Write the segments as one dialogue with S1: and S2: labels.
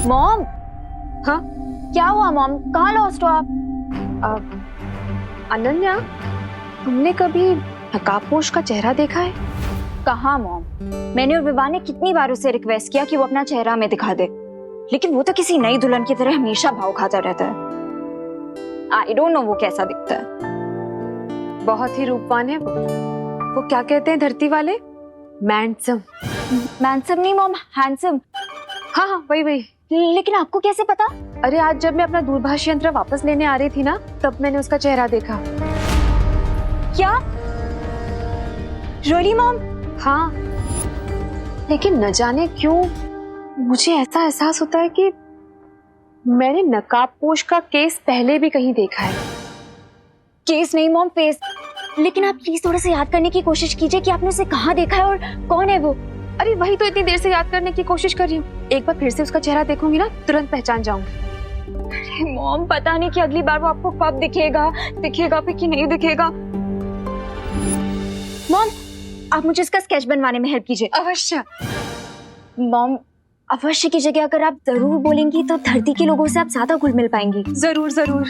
S1: Mom.
S2: हाँ
S1: क्या हुआ मॉम, कहाँ लॉस्ट हो आप?
S2: अनन्या, तुमने कभी नकाबपोश का चेहरा देखा है?
S1: कहाँ मॉम, मैंने और विवाह ने कितनी बार उसे रिक्वेस्ट किया कि वो अपना चेहरा हमें दिखा दे, लेकिन वो तो किसी नई दुल्हन की तरह हमेशा भाव खाता रहता है। आई डोंट नो वो कैसा दिखता है।
S2: बहुत ही रूपवान है वो क्या कहते हैं धरती वाले, मैंडसम।
S1: मैंसम नहीं मॉम, हैंडसम।
S2: हाँ हाँ वही वही।
S1: लेकिन आपको कैसे पता?
S2: अरे आज जब मैं अपना दूरभाष यंत्र वापस लेने आ रही थी ना, तब मैंने उसका चेहरा देखा।
S1: क्या रियली मॉम?
S2: हाँ, लेकिन न जाने क्यों मुझे ऐसा एहसास होता है कि मैंने नकाबपोश का केस पहले भी कहीं देखा है।
S1: केस नहीं मॉम, फेस। लेकिन आप प्लीज थोड़ा सा याद करने की कोशिश कीजिए कि आपने उसे कहाँ देखा है और कौन है वो।
S2: अरे वही तो इतनी देर से याद करने की कोशिश कर रही हूँ। एक बार फिर से उसका चेहरा देखूंगी ना, तुरंत पहचान जाऊंगी।
S1: अरे मॉम, पता नहीं कि अगली बार वो आपको कब दिखेगा भी कि नहीं दिखेगा। मॉम, आप मुझे इसका स्केच बनवाने में हेल्प कीजिए।
S2: अवश्य।
S1: मॉम, अवश्य की जगह अगर आप जरूर बोलेंगी तो धरती के लोगों से आप ज्यादा घुल मिल पाएंगी।
S2: जरूर जरूर।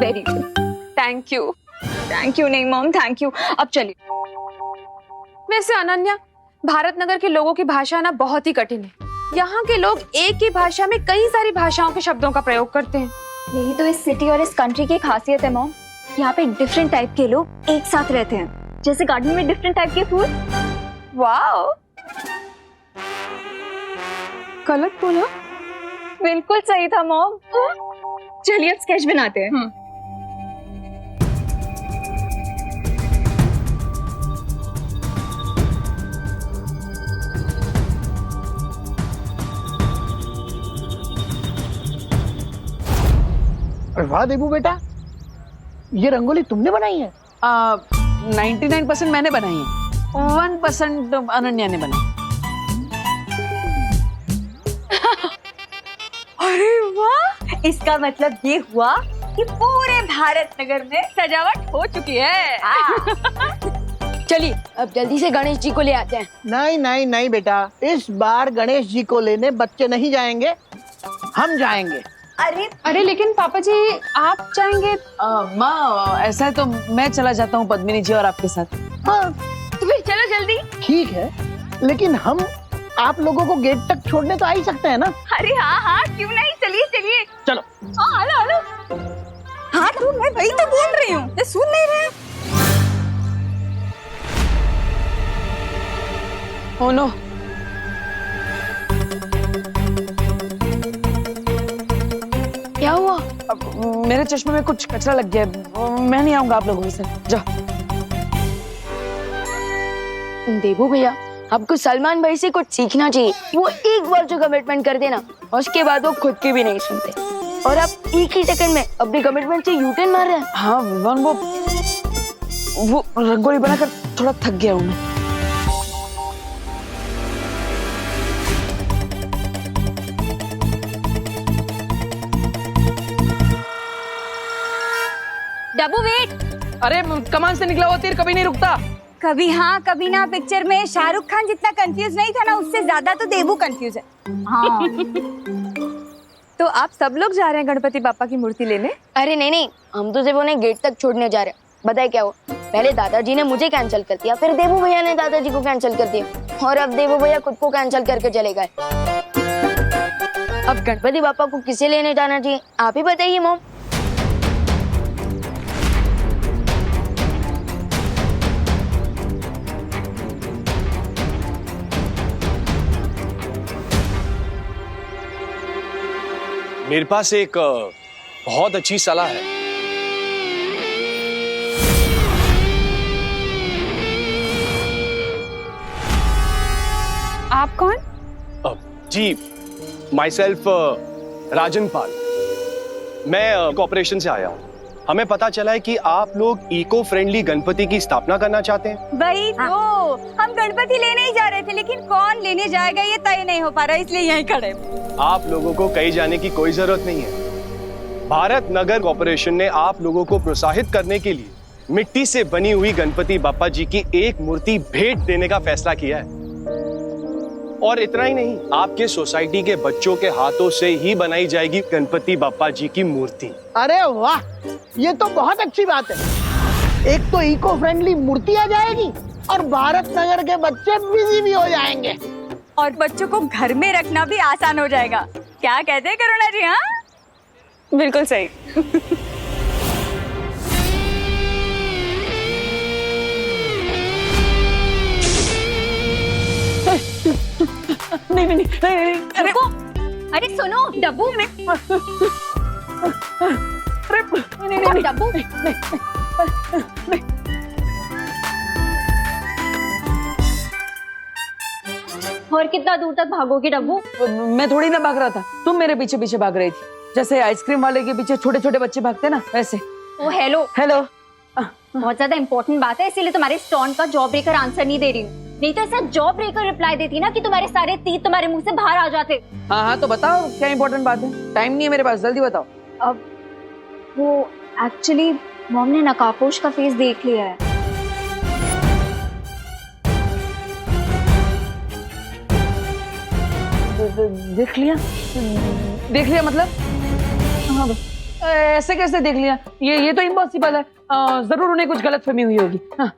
S1: Very good,
S2: thank you.
S1: Thank you नहीं मॉम, थैंक यू। अब चलिए।
S2: वैसे अनन्या, भारत नगर के लोगों की भाषा ना बहुत ही कठिन है। यहाँ के लोग एक ही भाषा में कई सारी भाषाओं के शब्दों का प्रयोग करते हैं।
S1: यही तो इस सिटी और इस कंट्री की खासियत है मॉम। यहाँ पे डिफरेंट टाइप के लोग एक साथ रहते हैं, जैसे गार्डन में डिफरेंट टाइप के फूल। वाओ,
S2: गलत बोला?
S1: बिल्कुल सही था मॉम। चलिए अब स्केच बनाते हैं।
S3: अरे वाह देबू बेटा, ये रंगोली तुमने बनाई है?
S4: 99% मैंने बनाई है, 1% अनन्या ने बनाई।
S1: अरे वाह, इसका मतलब ये हुआ कि पूरे भारत नगर में सजावट हो चुकी है।
S5: चलिए अब जल्दी से गणेश जी को ले आते हैं।
S3: नहीं नहीं नहीं बेटा, इस बार गणेश जी को लेने बच्चे नहीं जाएंगे, हम जाएंगे।
S2: अरे लेकिन पापा जी आप जाएंगे?
S4: माँ, ऐसा है तो मैं चला जाता हूँ पद्मिनी जी और आपके साथ।
S3: हाँ
S1: तो फिर चलो जल्दी।
S3: ठीक है, लेकिन हम आप लोगों को गेट तक छोड़ने तो आ ही सकते हैं ना?
S1: अरे हाँ हाँ, क्यों नहीं, चलिए चलिए।
S3: चलो।
S1: हाँ हेलो हेलो। हाँ तो मैं वही तो बोल रही हूँ, ये सुन नहीं रहे?
S4: ओह नो,
S5: क्या हुआ?
S4: मेरे चश्मे में कुछ कचरा लग गया है। मैं नहीं आऊंगा आप लोगों के साथ, जाओ।
S5: देबू भैया, आपको सलमान भाई से कुछ सीखना चाहिए। वो एक बार जो कमिटमेंट कर देना, उसके बाद वो खुद की भी नहीं सुनते, और आप एक ही सेकंड में अपनी कमिटमेंट से यूटर्न मार रहे हैं।
S4: हाँ विवान, वो रंगोली बनाकर थोड़ा थक गया हूँ मैं।
S1: डब्बू वेट।
S4: अरे कमान से निकला हुआ तीर कभी नहीं रुकता।
S1: कभी हाँ कभी ना पिक्चर में शाहरुख खान जितना कंफ्यूज नहीं था ना, उससे ज्यादा तो देबू कंफ्यूज है। हाँ।
S2: तो आप सब लोग जा रहे हैं गणपति बापा की मूर्ति लेने?
S5: अरे नहीं नहीं, हम तो सिर्फ उन्हें गेट तक छोड़ने जा रहे हैं। बताए क्या हुआ, पहले दादाजी ने मुझे कैंसिल कर दिया, फिर देबू भैया ने दादाजी को कैंसिल कर दिया, और अब देबू भैया खुद को कैंसिल करके चले गए। अब गणपति बापा को किसे लेने जाना चाहिए, आप ही बताइए मॉम।
S6: मेरे पास एक बहुत अच्छी सलाह है।
S2: आप कौन?
S6: जी, माई सेल्फ राजन पाल। मैं कॉर्पोरेशन से आया हूँ। हमें पता चला है कि आप लोग इको फ्रेंडली गणपति की स्थापना करना चाहते हैं।
S1: वही तो, हम गणपति लेने ही जा रहे थे, लेकिन कौन लेने जाएगा ये तय नहीं हो पा रहा, इसलिए यहीं खड़े।
S6: आप लोगों को कहीं जाने की कोई जरूरत नहीं है। भारत नगर कॉर्पोरेशन ने आप लोगों को प्रोत्साहित करने के लिए मिट्टी से बनी हुई गणपति बापा जी की एक मूर्ति भेंट देने का फैसला किया है। और इतना ही नहीं, आपके सोसाइटी के बच्चों के हाथों से ही बनाई जाएगी गणपति बप्पा जी की मूर्ति।
S3: अरे वाह, ये तो बहुत अच्छी बात है। एक तो इको फ्रेंडली मूर्ति आ जाएगी और भारत नगर के बच्चे बिजी भी हो जाएंगे।
S1: और बच्चों को घर में रखना भी आसान हो जाएगा। क्या कहते हैं करुणा जी? हाँ, बिल्कुल सही।
S4: नहीं, अरे
S1: अरे सुनो, डब्बू में
S4: नहीं,
S1: डब्बू और कितना दूर तक भागोगे डब्बू?
S4: मैं थोड़ी ना भाग रहा था, तुम मेरे पीछे पीछे भाग रही थी, जैसे आइसक्रीम वाले के पीछे छोटे छोटे बच्चे भागते ना, वैसे।
S1: ओ हेलो, बहुत ज्यादा इंपॉर्टेंट बात है, इसीलिए तुम्हारे स्टोन का जॉब ब्रेकर आंसर नहीं दे रही हूँ। नहीं तो ऐसा जॉब ब्रेकर रिप्लाई देती ना कि तुम्हारे सारे तीत तुम्हारे मुंह से बाहर आ जाते।
S4: हाँ, तो बताओ क्या इंपॉर्टेंट बात है? टाइम नहीं है मेरे पास, जल्दी बताओ।
S1: अब वो एक्चुअली मॉम ने नकाबपोश का फेस देख लिया है।
S4: देख लिया मतलब? हाँ, ऐसे कैसे देख लिया? ये तो इम्पॉसिबल है। जरूर उन्हें कुछ गलतफहमी हुई होगी। हाँ।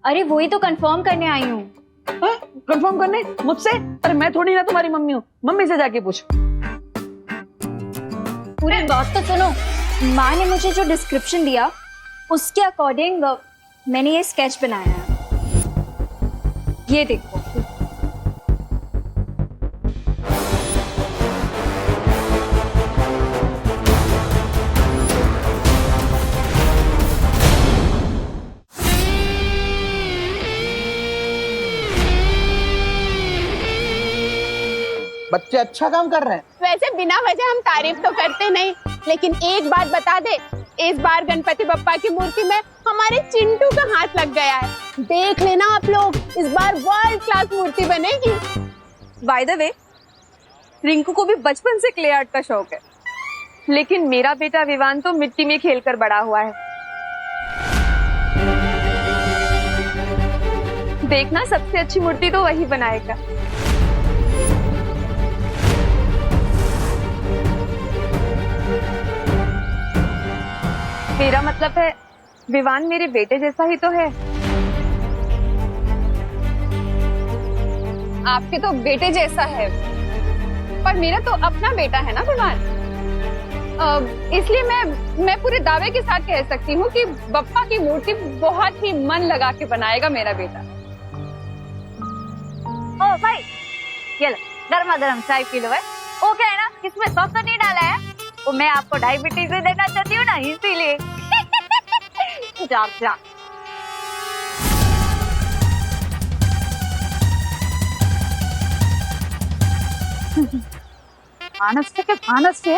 S1: अरे वही तो कंफर्म करने आई हूँ।
S4: कंफर्म करने मुझसे? अरे मैं थोड़ी ना तुम्हारी मम्मी हूँ, मम्मी से जाके पूछ।
S1: पूरी बात तो सुनो। माँ ने मुझे जो डिस्क्रिप्शन दिया उसके अकॉर्डिंग मैंने ये स्केच बनाया है। ये देखो।
S3: बच्चे अच्छा काम कर रहे हैं।
S7: वैसे बिना वजह हम तारीफ तो करते नहीं, लेकिन एक बात बता दे, इस बार गणपति बप्पा की मूर्ति में हमारे चिंटू का हाथ लग गया है। देख लेना आप लोग, इस बार वर्ल्ड क्लास मूर्ति बनेगी।
S1: बाय द वे, रिंकू को भी बचपन से क्ले आर्ट का शौक है,
S2: लेकिन मेरा बेटा विवान तो मिट्टी में खेलकर बड़ा हुआ है। देखना, सबसे अच्छी मूर्ति तो वही बनाएगा। मेरा मतलब है, विवान मेरे बेटे जैसा ही तो है।
S7: आपके तो बेटे जैसा है, पर मेरा तो अपना बेटा है ना विवान। इसलिए मैं पूरे दावे के साथ कह सकती हूँ कि बप्पा की मूर्ति बहुत ही मन लगा के बनाएगा मेरा बेटा।
S1: ओ भाई, ये लो गर्मा गर्म चाय पी लो। है वो क्या है ना, इसमें सॉस नहीं डाला है, वो मैं आपको डायबिटीज से देना चाहती हूँ ना, इसीलिए। जा जा।
S4: मानस से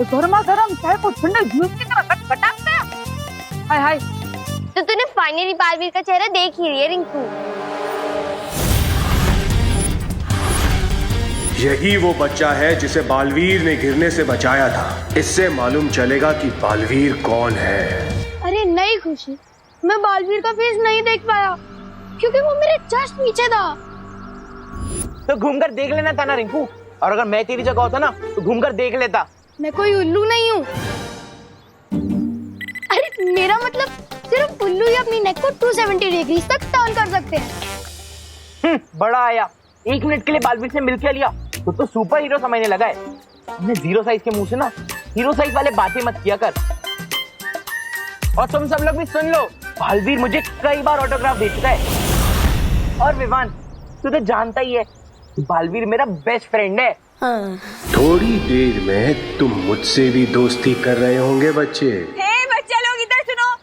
S4: गर्मा गर्म चाय को ठंडे जूस की तरह खटखटाते हैं। हाय हाय।
S5: तो तूने फाइनली बालवीर का चेहरा देख ही लिया रिंकू।
S6: यही वो बच्चा है जिसे बालवीर ने गिरने से बचाया था। इससे मालूम चलेगा कि बालवीर कौन है।
S5: अरे नहीं खुशी, मैं बालवीर का फेस नहीं देख पाया क्योंकि वो मेरे जस्ट पीछे था।
S8: तो घूमकर देख लेना था ना रिंकू, और अगर मैं तेरी जगह होता ना तो घूमकर देख लेता।
S5: मैं कोई उल्लू नहीं हूँ। अरे मेरा मतलब सिर्फ उल्लू ही अपनी नेक को 270 डिग्री तक टर्न कर सकते हैं।
S8: बड़ा आया, 1 मिनट के लिए बालवीर से मिल के लिया तो सुपर हीरो समझने लगा है। हमने 0 साइज के मुंह से ना हीरो साइज वाले बातें मत किया कर। और तुम सब लोग भी सुन लो, बालवीर मुझे कई बार ऑटोग्राफ दे चुका है। और विवान, तू तो जानता ही है बालवीर मेरा बेस्ट फ्रेंड है।
S5: हाँ।
S6: थोड़ी देर में तुम मुझसे भी दोस्ती कर रहे होंगे बच्चे।
S1: हे बच्चे लोग इधर सुनो,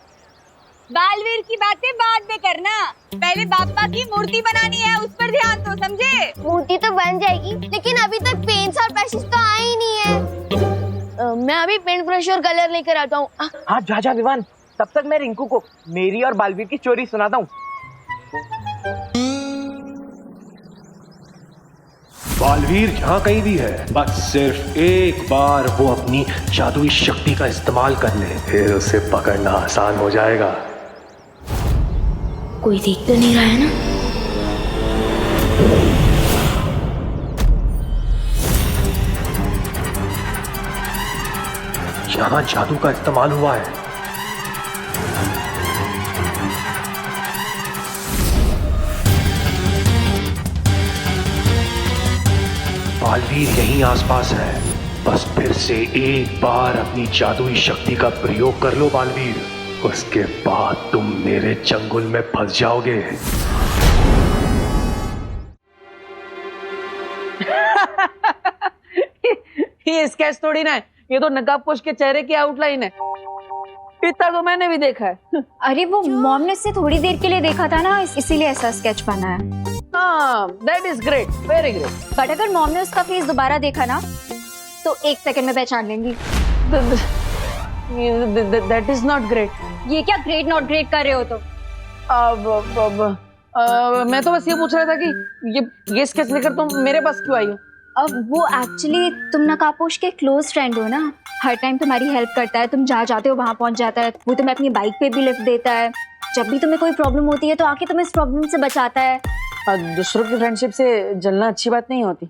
S1: बालवीर की बातें बाद में करना, पहले बाप्पा की मूर्ति बनानी है, उस पर ध्यान दो, समझे?
S5: मूर्ति तो बन जाएगी, लेकिन अभी तक पेंट्स और ब्रशेस तो आए ही नहीं है। मैं अभी पेंट ब्रश और कलर लेकर आता हूँ।
S8: हाँ जा विवान, तब तक मैं रिंकू को मेरी और बालवीर की स्टोरी सुनाता हूँ।
S6: बालवीर जहाँ कहीं भी है, बस सिर्फ एक बार वो अपनी जादुई शक्ति का इस्तेमाल कर ले, फिर उसे पकड़ना आसान हो जाएगा।
S5: कोई देख तो नहीं रहा है ना?
S9: यहाँ जादू का इस्तेमाल हुआ है। बालवीर यहीं आसपास है, बस फिर से एक बार अपनी जादुई शक्ति का प्रयोग कर लो बालवीर, उसके बाद तुम मेरे चंगुल में फंस जाओगे।
S4: ये स्केच थोड़ी ना है, ये तो नकाबपोश के चेहरे की आउटलाइन है। इतना तो मैंने भी देखा है।
S1: अरे वो मॉम ने उससे थोड़ी देर के लिए देखा था ना, इसीलिए ऐसा स्केच बना है।
S4: हाँ, that is great, very great.
S1: But अगर मॉम ने उसका फेस दोबारा देखा ना तो 1 सेकंड में पहचान लेंगी।
S4: That is not great.
S1: ये क्या ग्रेट नॉट ग्रेट कर रहे हो तो?
S4: मैं तो बस ये पूछ रहा था कि ये स्केच लेकर तुम मेरे पास क्यों आई हो?
S1: अब वो एक्चुअली तुम नकाबपोश के क्लोज फ्रेंड हो ना, हर टाइम तुम्हारी हेल्प करता है, तुम जहाँ जाते हो वहाँ पहुँच जाता है, वो तुम्हें अपनी बाइक पे भी लिफ्ट देता है, जब भी तुम्हें कोई प्रॉब्लम होती है तो आके तुम्हें इस प्रॉब्लम से बचाता है।
S4: दूसरों की फ्रेंडशिप से जलना अच्छी बात नहीं होती।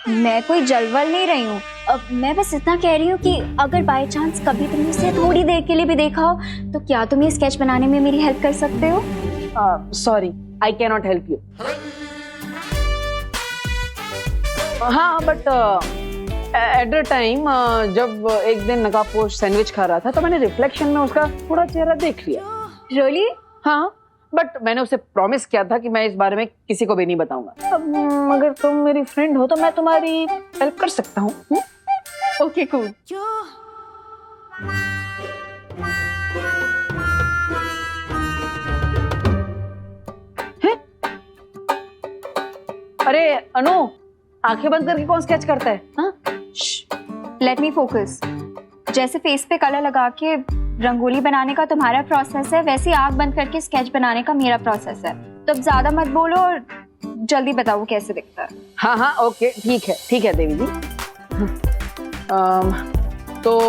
S1: मैं कोई जलवल नहीं रही हूँ, अब मैं बस इतना कह रही हूँ कि अगर बाय चांस कभी तुमने इसे थोड़ी देर के लिए भी देखा हो तो क्या तुम ये स्केच बनाने में मेरी हेल्प कर सकते हो?
S4: Sorry, I can not help you. हाँ, बट एट द टाइम जब एक दिन नकाबपोश सैंडविच खा रहा था तो मैंने रिफ्लेक्शन में उसका थोड़ा चेहरा देख लिया।
S1: रियली?
S4: हाँ, बट मैंने उसे प्रॉमिस किया था कि मैं इस बारे में किसी को भी नहीं बताऊंगा। अब अगर तुम मेरी फ्रेंड हो तो मैं तुम्हारी हेल्प कर सकता हूँ।
S1: Okay cool.
S4: अरे अनु, आंखें बंद करके कौन स्केच करता है? हाँ?
S1: Let me focus. जैसे फेस पे कलर लगा के रंगोली बनाने का तुम्हारा प्रोसेस है, वैसे आंख बंद करके स्केच बनाने का मेरा प्रोसेस है। तो अब ज्यादा मत बोलो और जल्दी बताओ कैसे दिखता है।
S4: हाँ हाँ, ओके, ठीक है देवी जी। तो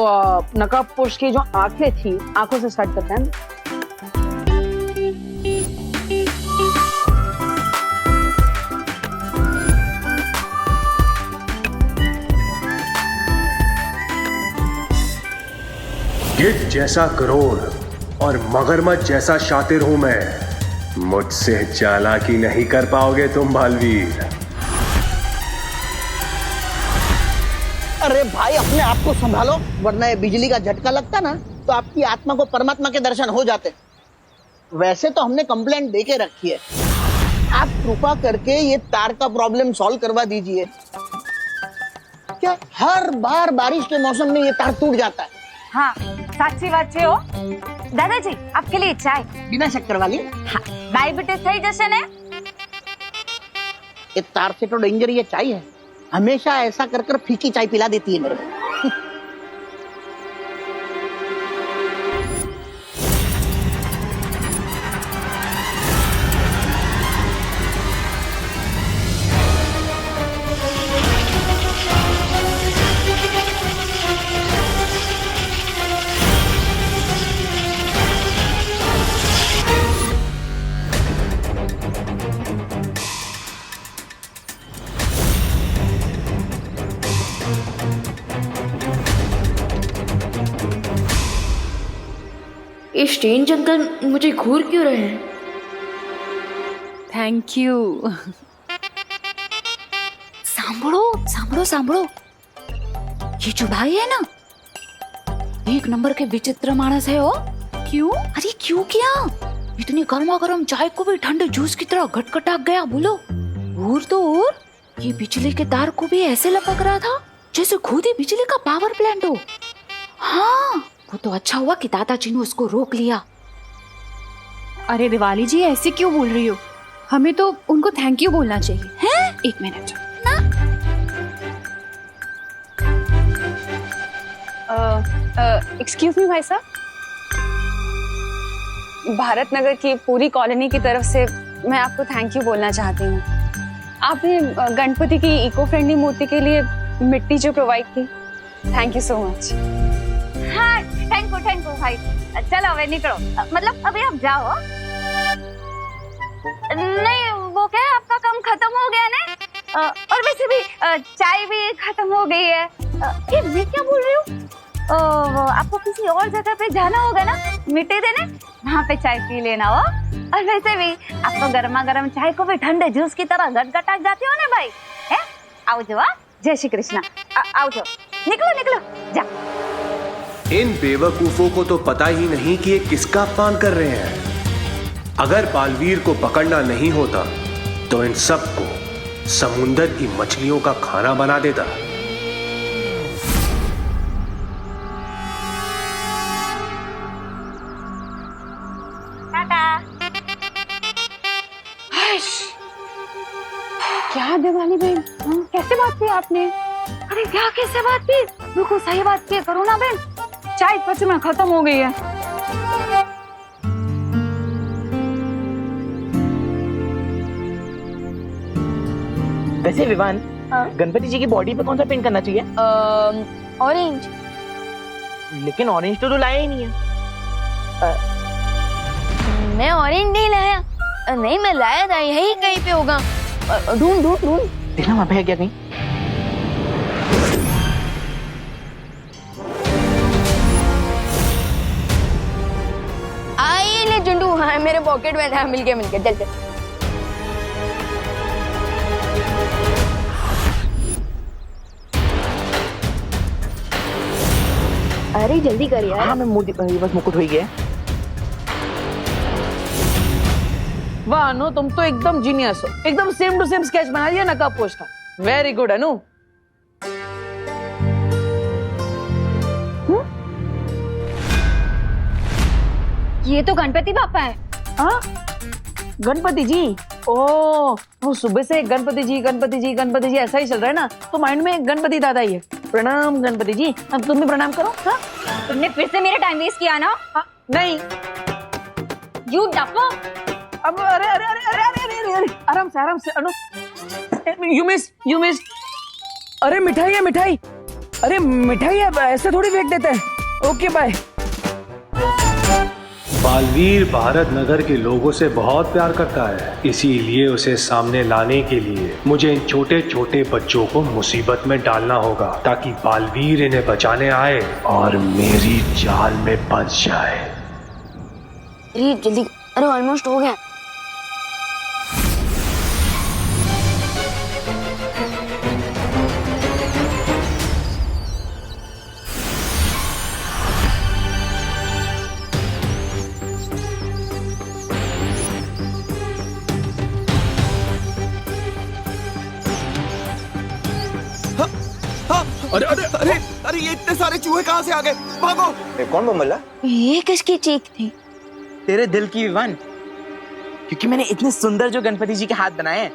S4: नकाबपोश की जो आंखें थी, आंखों से स्टार्ट करते हैं।
S9: गिद्ध जैसा करोड़ और मगरमच्छ जैसा शातिर हूं मैं, मुझसे चालाकी नहीं कर पाओगे तुम बालवीर।
S3: अरे भाई अपने आप को संभालो, वरना ये बिजली का झटका लगता ना तो आपकी आत्मा को परमात्मा के दर्शन हो जाते। वैसे तो हमने कंप्लेंट दे के रखी है, आप कृपा करके ये तार का प्रॉब्लम सॉल्व करवा दीजिए। क्या हर बार बारिश के मौसम में ये तार टूट जाता है?
S1: हाँ, साची बात છે હો। दादाजी, आपके लिए चाय।
S3: बिना शक्कर वाली?
S1: हाँ, डायबिटीज થઈ જશે ને?
S3: ये तार से तो डेंजर ये चाय है, हमेशा ऐसा कर कर फीकी चाय पिला देती है मेरे को।
S5: ये स्ट्रेंज अंकल मुझे घूर क्यों रहे हैं?
S2: Thank you.
S10: सांभळो सांभळो सांभळो, ये जो भाई है ना, एक नंबर के विचित्र मानस है। हो क्यों? अरे क्यों क्या? इतनी गर्मा गर्म चाय को भी ठंडे जूस की तरह घटघटा गया। बोलो। और तो और ये बिजली के तार को भी ऐसे लपक रहा था जैसे खुद ही बिजली का पावर प्लांट हो। हाँ, वो तो अच्छा हुआ कि दादाजी ने उसको रोक लिया।
S2: अरे दिवाली जी, ऐसे क्यों बोल रही हो? हमें तो उनको थैंक यू बोलना चाहिए।
S10: हैं?
S2: 1 मिनट।
S7: एक्सक्यूज मी भाई साहब, भारत नगर की पूरी कॉलोनी की तरफ से मैं आपको थैंक यू बोलना चाहती हूँ। आपने गणपति की इको फ्रेंडली मूर्ति के लिए मिट्टी जो प्रोवाइड की, थैंक यू सो मच।
S1: हाँ, थैंक यू भाई। चलो अबे निकलो, मतलब अभी आप जाओ। नहीं, वो क्या है, आपका काम खत्म हो गया ना, और वैसे भी चाय भी खत्म हो गई है। ये मैं क्या बोल रही हूँ? आपको किसी और जगह पे जाना होगा ना मिट्टी देने, वहाँ पे चाय पी लेना हो। और वैसे भी आप तो गर्मा गर्म चाय को भी ठंडे जूस की तरह गटगटा जाते हो ना भाई। है आओ जो, जय श्री कृष्णा। आओ जो, निकलो निकलो जा।
S9: इन बेवकूफों को तो पता ही नहीं कि ये किसका अपमान कर रहे हैं। अगर बालवीर को पकड़ना नहीं होता तो इन सबको समुंदर की मछलियों का खाना बना देता।
S7: क्या दिवाली बहन, कैसे बात की आपने?
S1: अरे क्या कैसे बात की, बिल्कुल सही बात की करो ना बहन। चाय सच में खत्म हो गई है।
S8: वैसे विवान, गणपति जी की बॉडी पे कौन सा पेंट करना चाहिए?
S5: ऑरेंज।
S8: लेकिन ऑरेंज तो लाया ही नहीं है।
S5: मैं ऑरेंज नहीं लाया। नहीं मैं लाया था, यही कहीं पे होगा। ढूंढ ढूंढ ढूंढ।
S8: देखना वहां पे है क्या कहीं।
S5: आइए ले चुंडू, हाँ मेरे पॉकेट में था। मिल गया चल चल। अरे जल्दी कर यार।
S8: हाँ मैं बस मुकुट हो ही गया।
S4: वाह अनु, तुम तो एकदम जीनियस हो। एकदम सेम टू सेम स्केच बना दिया नकाब पोश का। वेरी गुड अनु।
S1: ये तो गणपति बापा है।
S4: हाँ गणपति जी। ओ वो सुबह से गणपति जी गणपति जी गणपति जी ऐसा ही चल रहा है ना, तो माइंड में गणपति दादा ही है। प्रणाम गणपति जी। अब तुम भी प्रणाम करो। हाँ
S1: तुमने फिर से मेरा टाइम वेस्ट किया ना।
S4: नहीं
S1: यू डफो।
S4: अब अरे अरे अरे अरे अरे अरे अरे आराम से अनु। You miss. अरे मिठाई है मिठाई। अरे मिठाई है, ऐसे थोड़ी फेंक देते हैं। Okay bye.
S9: बालवीर भारत नगर के लोगों से बहुत प्यार करता है, इसीलिए उसे सामने लाने के लिए मुझे इन छोटे छोटे बच्चों को मुसीबत में डालना होगा ताकि बालवीर इन्हें बचाने आए और मेरी जाल में फंस जाए।
S5: अरे जल्दी। अरे ऑलमोस्ट हो गया।
S11: अरे अरे अरे अरे ये इतने सारे चूहे कहाँ से आ गए? भागो!
S8: कौन बमला?
S5: ये किसकी चीख थी?
S8: तेरे दिल की विवान, क्योंकि मैंने इतने सुंदर जो गणपति जी के हाथ बनाए हैं।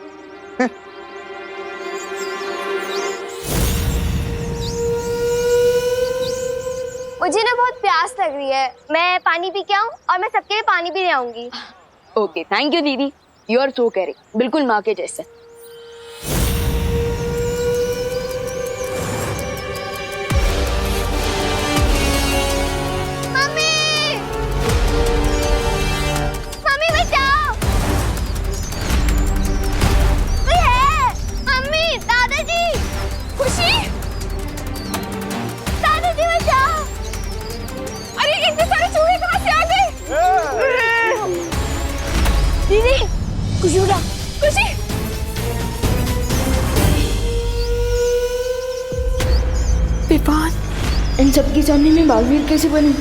S12: मुझे ना बहुत प्यास लग रही है, मैं पानी पी के आऊं और मैं सबके लिए पानी भी ले आऊंगी।
S5: ओके थैंक यू दीदी, यू आर सो केयरिंग, बिल्कुल माँ के जैसे। दीदी खुशी उठा, खुशी। विवान, इन सबके सामने मैं बालवीर कैसे बनूं?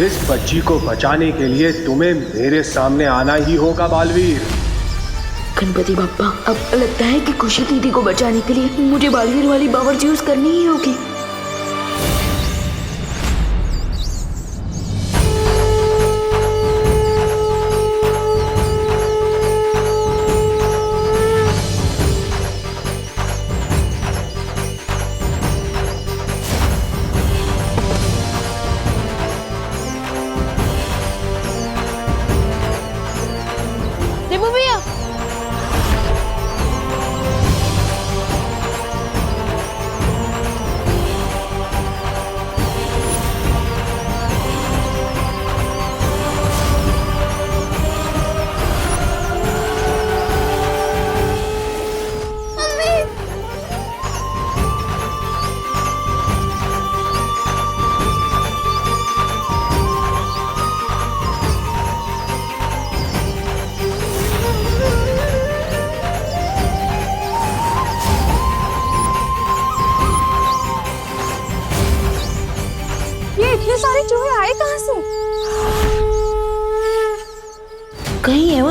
S9: इस बच्ची को बचाने के लिए तुम्हें मेरे सामने आना ही होगा बालवीर।
S5: गणपति बाप्पा, अब लगता है कि खुशी दीदी को बचाने के लिए मुझे बालवीर वाली पावर यूज करनी ही होगी।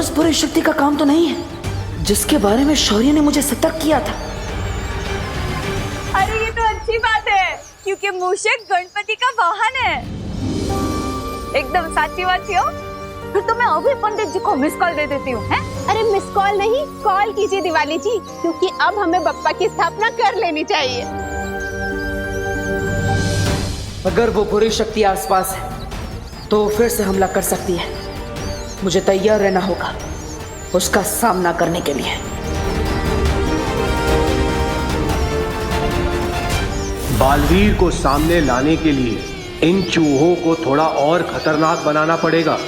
S4: उस बुरी शक्ति का काम तो नहीं है जिसके बारे में शौर्य ने मुझे सतर्क किया था।
S1: अरे ये तो अच्छी बात है, क्योंकि मूषक गणपति का वाहन है। एकदम साची बात हो। फिर तो मैं अभी पंडित जी को मिस कॉल दे देती हूँ।
S7: अरे मिस कॉल नहीं, कॉल कीजिए दिवाली जी, क्योंकि अब हमें बप्पा की स्थापना कर लेनी चाहिए।
S4: अगर वो बुरी शक्ति आसपास है तो फिर से हमला कर सकती है। मुझे तैयार रहना होगा उसका सामना करने के लिए।
S9: बालवीर को सामने लाने के लिए इन चूहों को थोड़ा और खतरनाक बनाना पड़ेगा।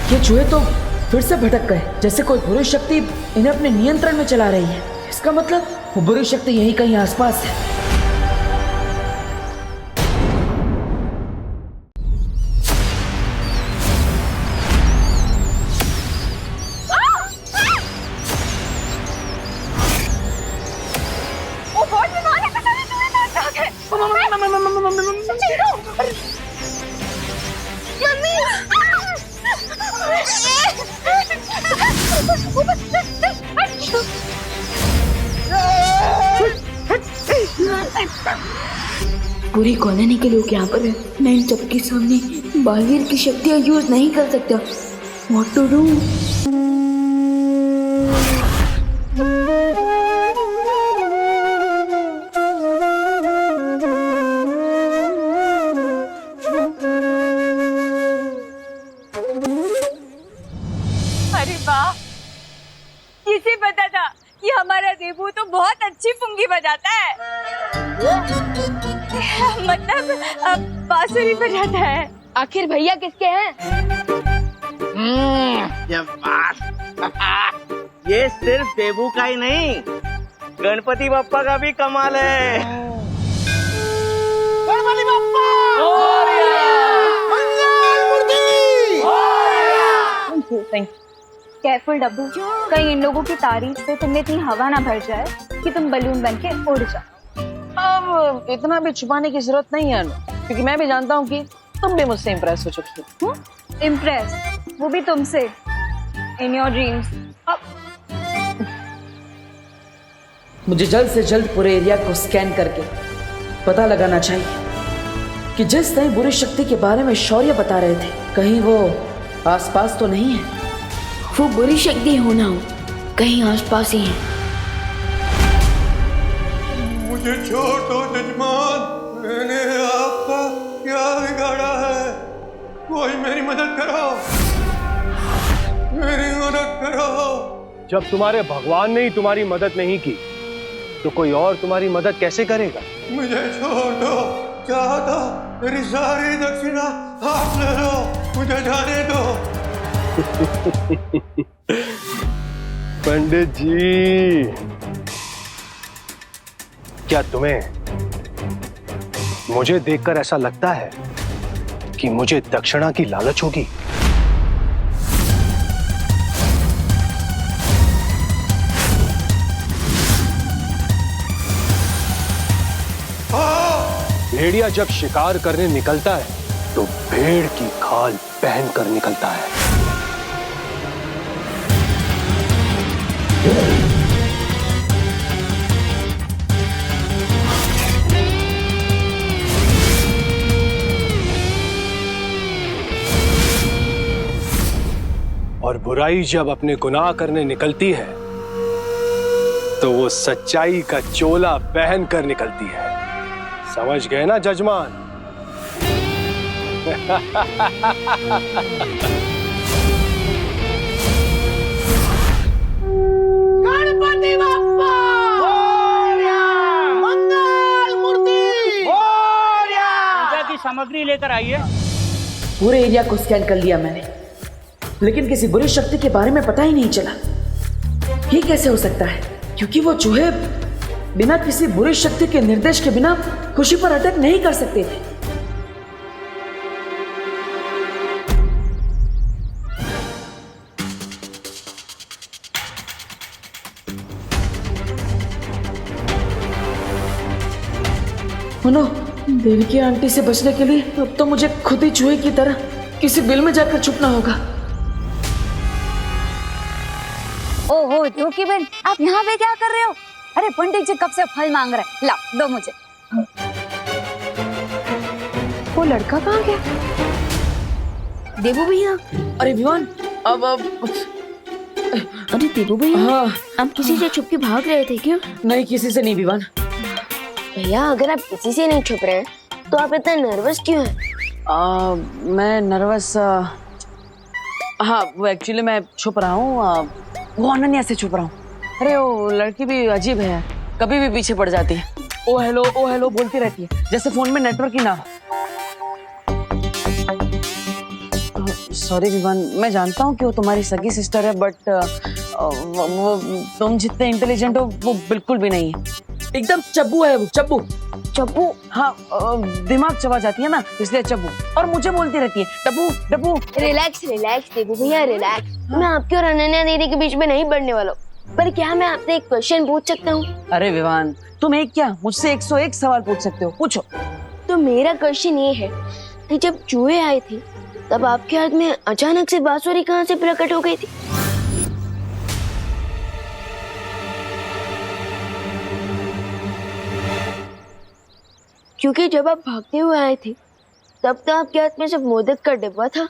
S4: ये चूहे तो फिर से भटक गए, जैसे कोई बुरी शक्ति इन्हें अपने नियंत्रण में चला रही है। इसका मतलब वो बुरी शक्ति यहीं कहीं आसपास है।
S5: पूरी कॉलोनी के लोग यहाँ पर है। मैं इन सबके सामने बालवीर की शक्तियाँ यूज नहीं कर सकता। What to do?
S1: अरे वाह, किसे पता था कि हमारा देबू तो बहुत अच्छी पुंगी बजाता है। मतलब बांसुरी बजाता है।
S5: आखिर भैया किसके हैं?
S8: ये सिर्फ देबू का ही नहीं, गणपति बप्पा का भी कमाल है। गणपति बप्पा!
S1: केयरफुल डब्बू, कहीं इन लोगों की तारीफ से तुम्हें इतनी हवा ना भर जाए कि तुम बलून बन के उड़ जाओ।
S4: अब इतना भी छुपाने की जरूरत नहीं है, क्योंकि मैं भी जानता हूँ कि तुम भी मुझसे इम्प्रेस हो चुकी हो।
S1: इम्प्रेस, वो भी तुमसे, इन योर ड्रीम्स।
S4: मुझे जल्द से जल्द पूरे एरिया को स्कैन करके पता लगाना चाहिए कि जिस नई बुरी शक्ति के बारे में शौर्य बता रहे थे, कहीं वो आसपास तो नहीं है।
S5: वो बुरी शक्ति होना हो कहीं आसपास ही है।
S11: मुझे छोड़ दो जजमान, मैंने आपका क्या बिगाड़ा है? कोई मेरी मदद करो, मेरी मदद करो।
S6: जब तुम्हारे भगवान ने ही तुम्हारी मदद नहीं की तो कोई और तुम्हारी मदद कैसे करेगा?
S11: मुझे छोड़ दो, चाहता मेरी सारी दक्षिणा आप ले लो, मुझे जाने दो।
S6: पंडित जी, क्या तुम्हें मुझे देखकर ऐसा लगता है कि मुझे दक्षिणा की लालच होगी? भेड़िया जब शिकार करने निकलता है तो भेड़ की खाल पहन कर निकलता है। और बुराई जब अपने गुनाह करने निकलती है तो वो सच्चाई का चोला पहन कर निकलती है। समझ गए ना जजमान?
S3: गणपति बप्पा मंगल मूर्ति
S8: पूजा की सामग्री लेकर आइए।
S4: पूरे एरिया को स्कैन कर लिया मैंने, लेकिन किसी बुरी शक्ति के बारे में पता ही नहीं चला। ये कैसे हो सकता है? क्योंकि वो चूहे बिना किसी बुरी शक्ति के निर्देश के बिना खुशी पर अटैक नहीं कर सकते थे। नो, देवकी आंटी से बचने के लिए अब तो मुझे खुद ही चूहे की तरह किसी बिल में जाकर छुपना होगा।
S10: ओहो देवकी बहन, आप यहाँ पे क्या कर रहे हो? अरे पंडित जी कब से फल मांग रहे हैं, लाओ दो मुझे।
S2: वो लड़का कहाँ गया?
S5: देबू भैया,
S4: अरे विवान, अब
S5: अरे देबू भैया,
S4: हाँ,
S5: आप किसी से छुप के भाग रहे थे क्या?
S4: नहीं किसी से नहीं विवान।
S5: भैया अगर आप किसी से नहीं छुप रहे हैं तो आप इतना नर्वस क्यों हैं?
S4: मैं नर्वस, हाँ वो एक्चुअली मैं छुप रहा हूँ, वो अनन्या से छुप रहा हूँ। अरे वो लड़की भी अजीब है, कभी भी पीछे पड़ जाती है, ओ हेलो बोलती रहती है, जैसे फोन में नेटवर्क ही ना हो। सॉरी विवान, मैं जानता हूँ कि वो तुम्हारी सगी सिस्टर है, बट वो तुम जितने इंटेलिजेंट हो वो बिल्कुल भी नहीं है। एकदम चब्बू है वो, चब्बू।
S5: चप्पू?
S4: हाँ, दिमाग चबा जाती है ना, इसलिए चब्बू। और मुझे बोलती रहती है डब्बू डब्बू।
S5: रिलैक्स देबू भैया, रिलैक्स। मैं आपके और अनन्या दीदी के बीच में नहीं बढ़ने वाला हूँ, पर क्या मैं आपसे एक क्वेश्चन पूछ सकता हूँ?
S4: अरे विवान, तुम एक क्या मुझसे 101 सवाल पूछ सकते हो, पूछो।
S5: तो मेरा क्वेश्चन ये है कि जब चूहे आए थे तब आपके हाथ में अचानक से बांसुरी कहाँ से प्रकट हो गई थी? क्योंकि जब आप भागते हुए आए थे तब तो आपके हाथ में सिर्फ मोदक का डिब्बा था।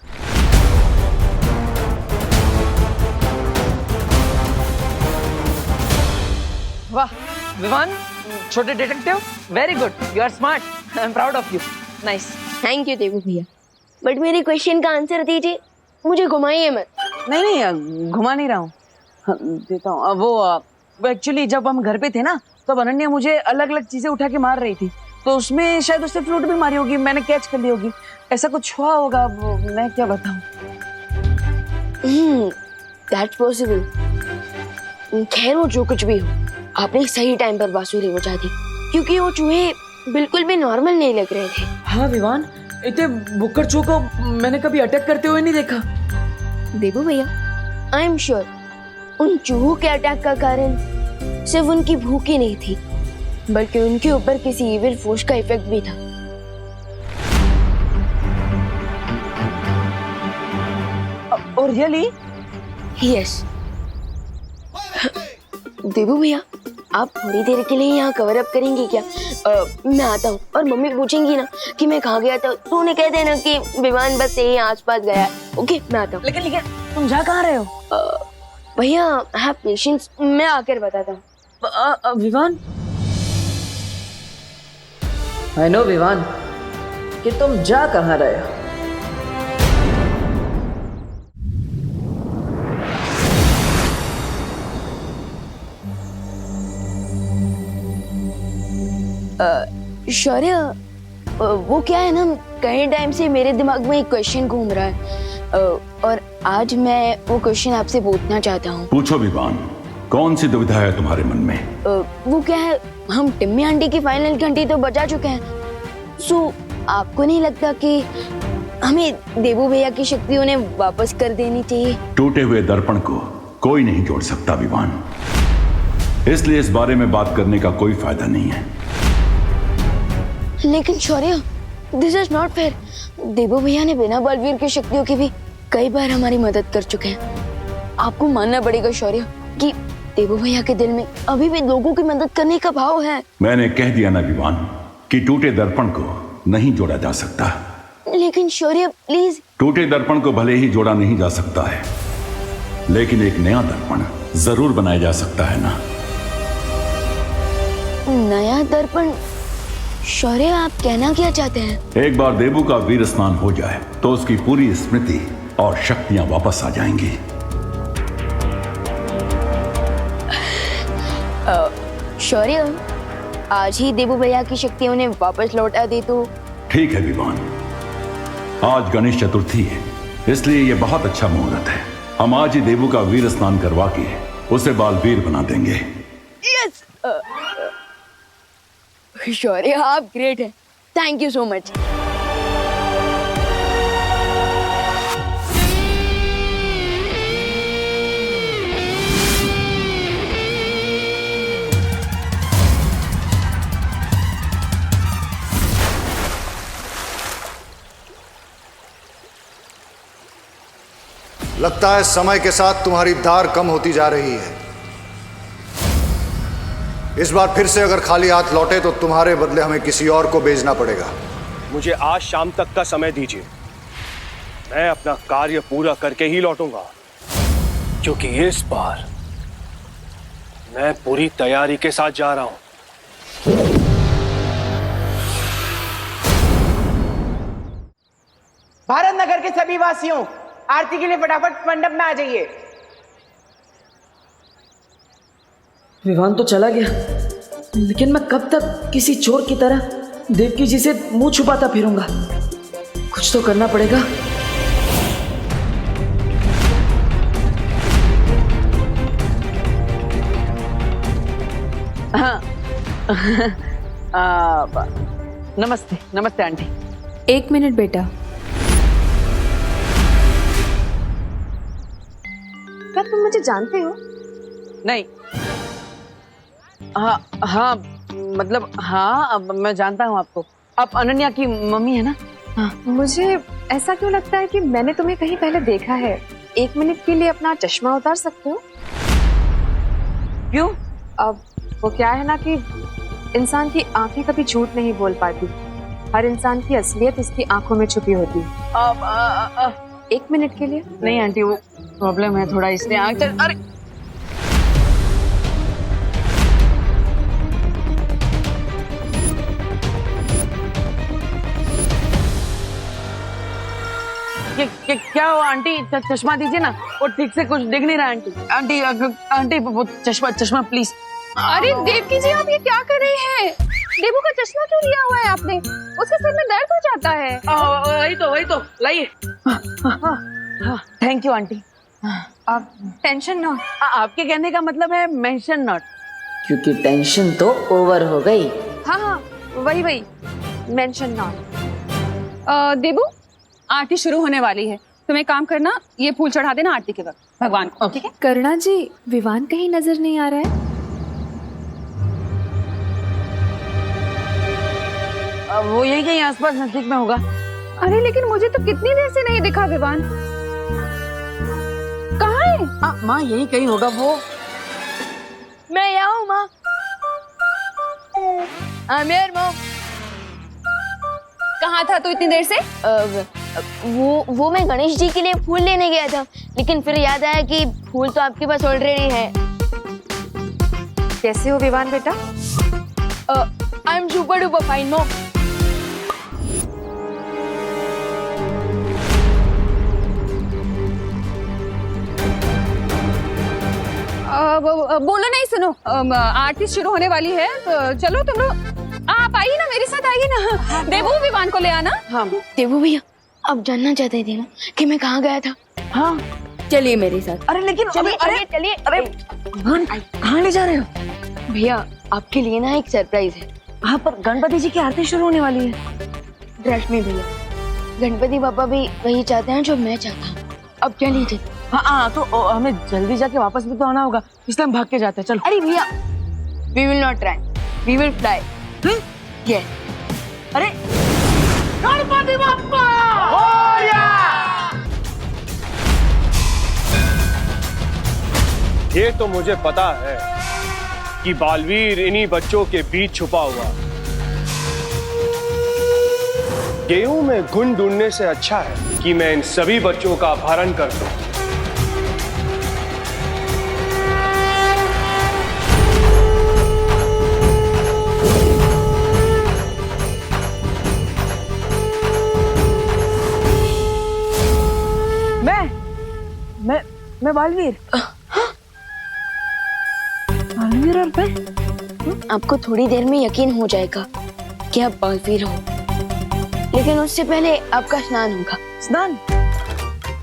S4: वाह विवान, छोटे detective, very good, you are smart, I am proud of you, nice.
S5: Thank you Debu भैया, बट मेरे क्वेश्चन का आंसर दीजिए, मुझे घुमाइए मत।
S4: नहीं घुमा नहीं रहा हूँ, देता हूँ। वो एक्चुअली जब हम घर पे थे ना, तब अनन्या मुझे अलग अलग चीजें उठा के मार रही थी, तो उसमें शायद उससे फ्लूट भी मारी होगी, मैंने कैच कर ली होगी, ऐसा कुछ हुआ होगा, मैं क्या बताऊं।
S5: That's possible. खैर वो जो कुछ भी हो, आपने सही टाइम पर बांसुरी बजा दी, क्योंकि वो चूहे बिल्कुल भी नॉर्मल नहीं लग रहे थे।
S4: हाँ विवान, इतने भुक्कड़ चूहों को मैंने कभी अटैक करते हुए नहीं देखा।
S5: देबू भैया, आई एम श्योर उन चूहों के अटैक का कारण सिर्फ उनकी भूख ही नहीं थी, बल्कि उनके ऊपर किसी इविल फोर्स का इफेक्ट भी था।
S4: और रियली?
S5: यस। देबू भैया, आप थोड़ी देर के लिए यहाँ कवर अप करेंगे क्या? मैं आता हूँ, और मम्मी पूछेंगी ना कि मैं कहाँ गया था, तो उन्हें कह देना कि विमान बस यहीं आसपास गया है। ओके, मैं आता हूँ।
S4: लेकिन तुम जा कहाँ रहे हो?
S5: भैया हैव पेशेंस, मैं आकर बताता हूँ।
S4: विवान, आई नो विवान कि तुम जा कहाँ रहे हो।
S5: शौर्य, वो क्या है ना, कई टाइम से मेरे दिमाग में एक क्वेश्चन घूम रहा है, और आज मैं वो क्वेश्चन आपसे पूछना चाहता हूँ।
S13: पूछो विवान, कौन सी दुविधा है तुम्हारे मन में?
S5: वो क्या है, हम टिम्मी आंटी की फाइनल घंटी तो बजा चुके हैं, सो आपको नहीं लगता कि हमें देबू भैया की शक्ति उन्हें वापस कर देनी चाहिए?
S13: टूटे हुए दर्पण को कोई नहीं जोड़ सकता विवान, इसलिए इस बारे में बात करने का कोई फायदा नहीं है।
S5: लेकिन शौर्य, दिस इज नॉट फेयर। देबू भैया ने बिना बलवीर की शक्तियों के भी कई बार हमारी मदद कर चुके हैं। आपको मानना पड़ेगा शौर्य कि देबू भैया के दिल में अभी भी लोगों की मदद करने का भाव है।
S13: मैंने कह दिया ना विवान कि टूटे दर्पण को नहीं जोड़ा जा सकता।
S5: लेकिन शौर्य प्लीज।
S13: टूटे दर्पण को भले ही जोड़ा नहीं जा सकता है, लेकिन एक नया दर्पण जरूर बनाया जा सकता है ना।
S5: नया दर्पण? शौर्य, आप कहना क्या चाहते हैं?
S13: एक बार देबू का वीर स्नान हो जाए तो उसकी पूरी स्मृति और शक्तियां वापस आ जाएंगी।
S5: शौर्य, आज ही देबू भैया की शक्ति उन्हें वापस लौटा दे तो?
S13: ठीक है विवान, आज गणेश चतुर्थी है, इसलिए ये बहुत अच्छा मुहूर्त है। हम आज ही देबू का वीर स्नान करवा के उसे बालवीर बना देंगे।
S5: यस शौर्य, आप ग्रेट हैं, थैंक यू सो मच।
S14: लगता है समय के साथ तुम्हारी धार कम होती जा रही है। इस बार फिर से अगर खाली हाथ लौटे तो तुम्हारे बदले हमें किसी और को भेजना पड़ेगा।
S6: मुझे आज शाम तक का समय दीजिए, मैं अपना कार्य पूरा करके ही लौटूंगा, क्योंकि इस बार मैं पूरी तैयारी के साथ जा रहा हूं।
S8: भारत नगर के सभी वासियों, आरती के लिए फटाफट मंडप में आ जाइए।
S4: विवान तो चला गया, लेकिन मैं कब तक किसी चोर की तरह देवकी जी से मुंह छुपाता फिरूंगा? कुछ तो करना पड़ेगा। हाँ। नमस्ते नमस्ते आंटी।
S2: 1 मिनट बेटा। क्या तुम मुझे जानते हो?
S4: नहीं। हाँ मतलब हाँ, अब मैं जानता हूँ आपको। आप अनन्या की मम्मी है ना?
S2: हाँ। मुझे ऐसा क्यों लगता है कि मैंने तुम्हें कहीं पहले देखा है। 1 मिनट के लिए अपना चश्मा उतार सकते हो?
S4: क्यों?
S2: अब वो क्या है ना कि इंसान की आंखें कभी झूठ नहीं बोल पाती। हर इंसान की असलियत उसकी आंखों में छुपी होती है। 1 मिनट के लिए?
S4: नहीं आंटी, वो प्रॉब्लम है थोड़ा, इसलिए आंख चल। अरे क्या हुआ आंटी? चश्मा दीजिए ना, वो ठीक से कुछ दिख नहीं रहा आंटी। आंटी आंटी वो चश्मा प्लीज।
S7: अरे देवकी जी, आप ये क्या कर रही हैं? देवू का चश्मा क्यों लिया हुआ है आपने? उसके सर में दर्द हो जाता है।
S4: वही तो लाइए। Thank you aunty.
S2: आप टेंशन ना।
S4: आपके कहने का मतलब है मेंशन नॉट,
S5: क्योंकि टेंशन तो ओवर हो गई।
S2: हाँ वही मेंशन ना।
S7: देवू, आरती शुरू होने वाली है, तुम एक काम करना, ये फूल चढ़ा देना आरती के वक्त भगवान को, ठीक है?
S2: करुणा जी, विवान कहीं नजर नहीं आ रहा है?
S4: वो यही कहीं आसपास नजदीक में होगा।
S7: अरे लेकिन मुझे तो कितनी देर से नहीं दिखा विवान। कहाँ है?
S4: माँ यही कहीं होगा वो।
S5: मैं यहाँ हूँ माँ। Mayor mom.
S7: कहाँ था तू इतनी देर से?
S12: वो मैं गणेश जी के लिए फूल लेने गया था, लेकिन फिर याद आया कि फूल तो आपके पास ऑलरेडी है।
S2: कैसे हो विवान बेटा?
S5: I am super duper fine mom.
S7: बोलो नहीं, सुनो, आरती शुरू होने वाली है, तो चलो तुम लोग आप आइए ना, मेरे साथ आइए ना। देवू, विवान को ले आना।
S5: हाँ देवू भैया, आप जानना चाहते थे ना कि मैं कहाँ गया था? हाँ चलिए मेरे साथ।
S4: अरे लेकिन
S5: चलिए।
S4: अरे कहाँ ले जा रहे हो?
S5: भैया आपके लिए ना एक सरप्राइज है।
S4: हाँ, पर गणपति जी की आरती शुरू होने वाली है।
S5: ट्रस्ट में भैया, गणपति पापा भी वही चाहते हैं जो मैं चाहता हूँ। अब चलिए।
S4: हाँ तो हमें जल्दी जाके वापस भी तो आना होगा, इसलिए हम भाग के जाते हैं। चलो।
S5: अरे भैया, we will not try, we will fly. ये
S4: अरे गणपति बाप्पा
S6: ये तो मुझे पता है कि बालवीर इन्हीं बच्चों के बीच छुपा हुआ। गेहूं में घुन ढूंढने से अच्छा है कि मैं इन सभी बच्चों का अपहरण कर दूं।
S4: मैं बालवीर। बालवीर और मैं?
S5: आपको थोड़ी देर में यकीन हो जाएगा कि आप बालवीर हो, लेकिन उससे पहले आपका स्नान होगा।
S4: स्नान?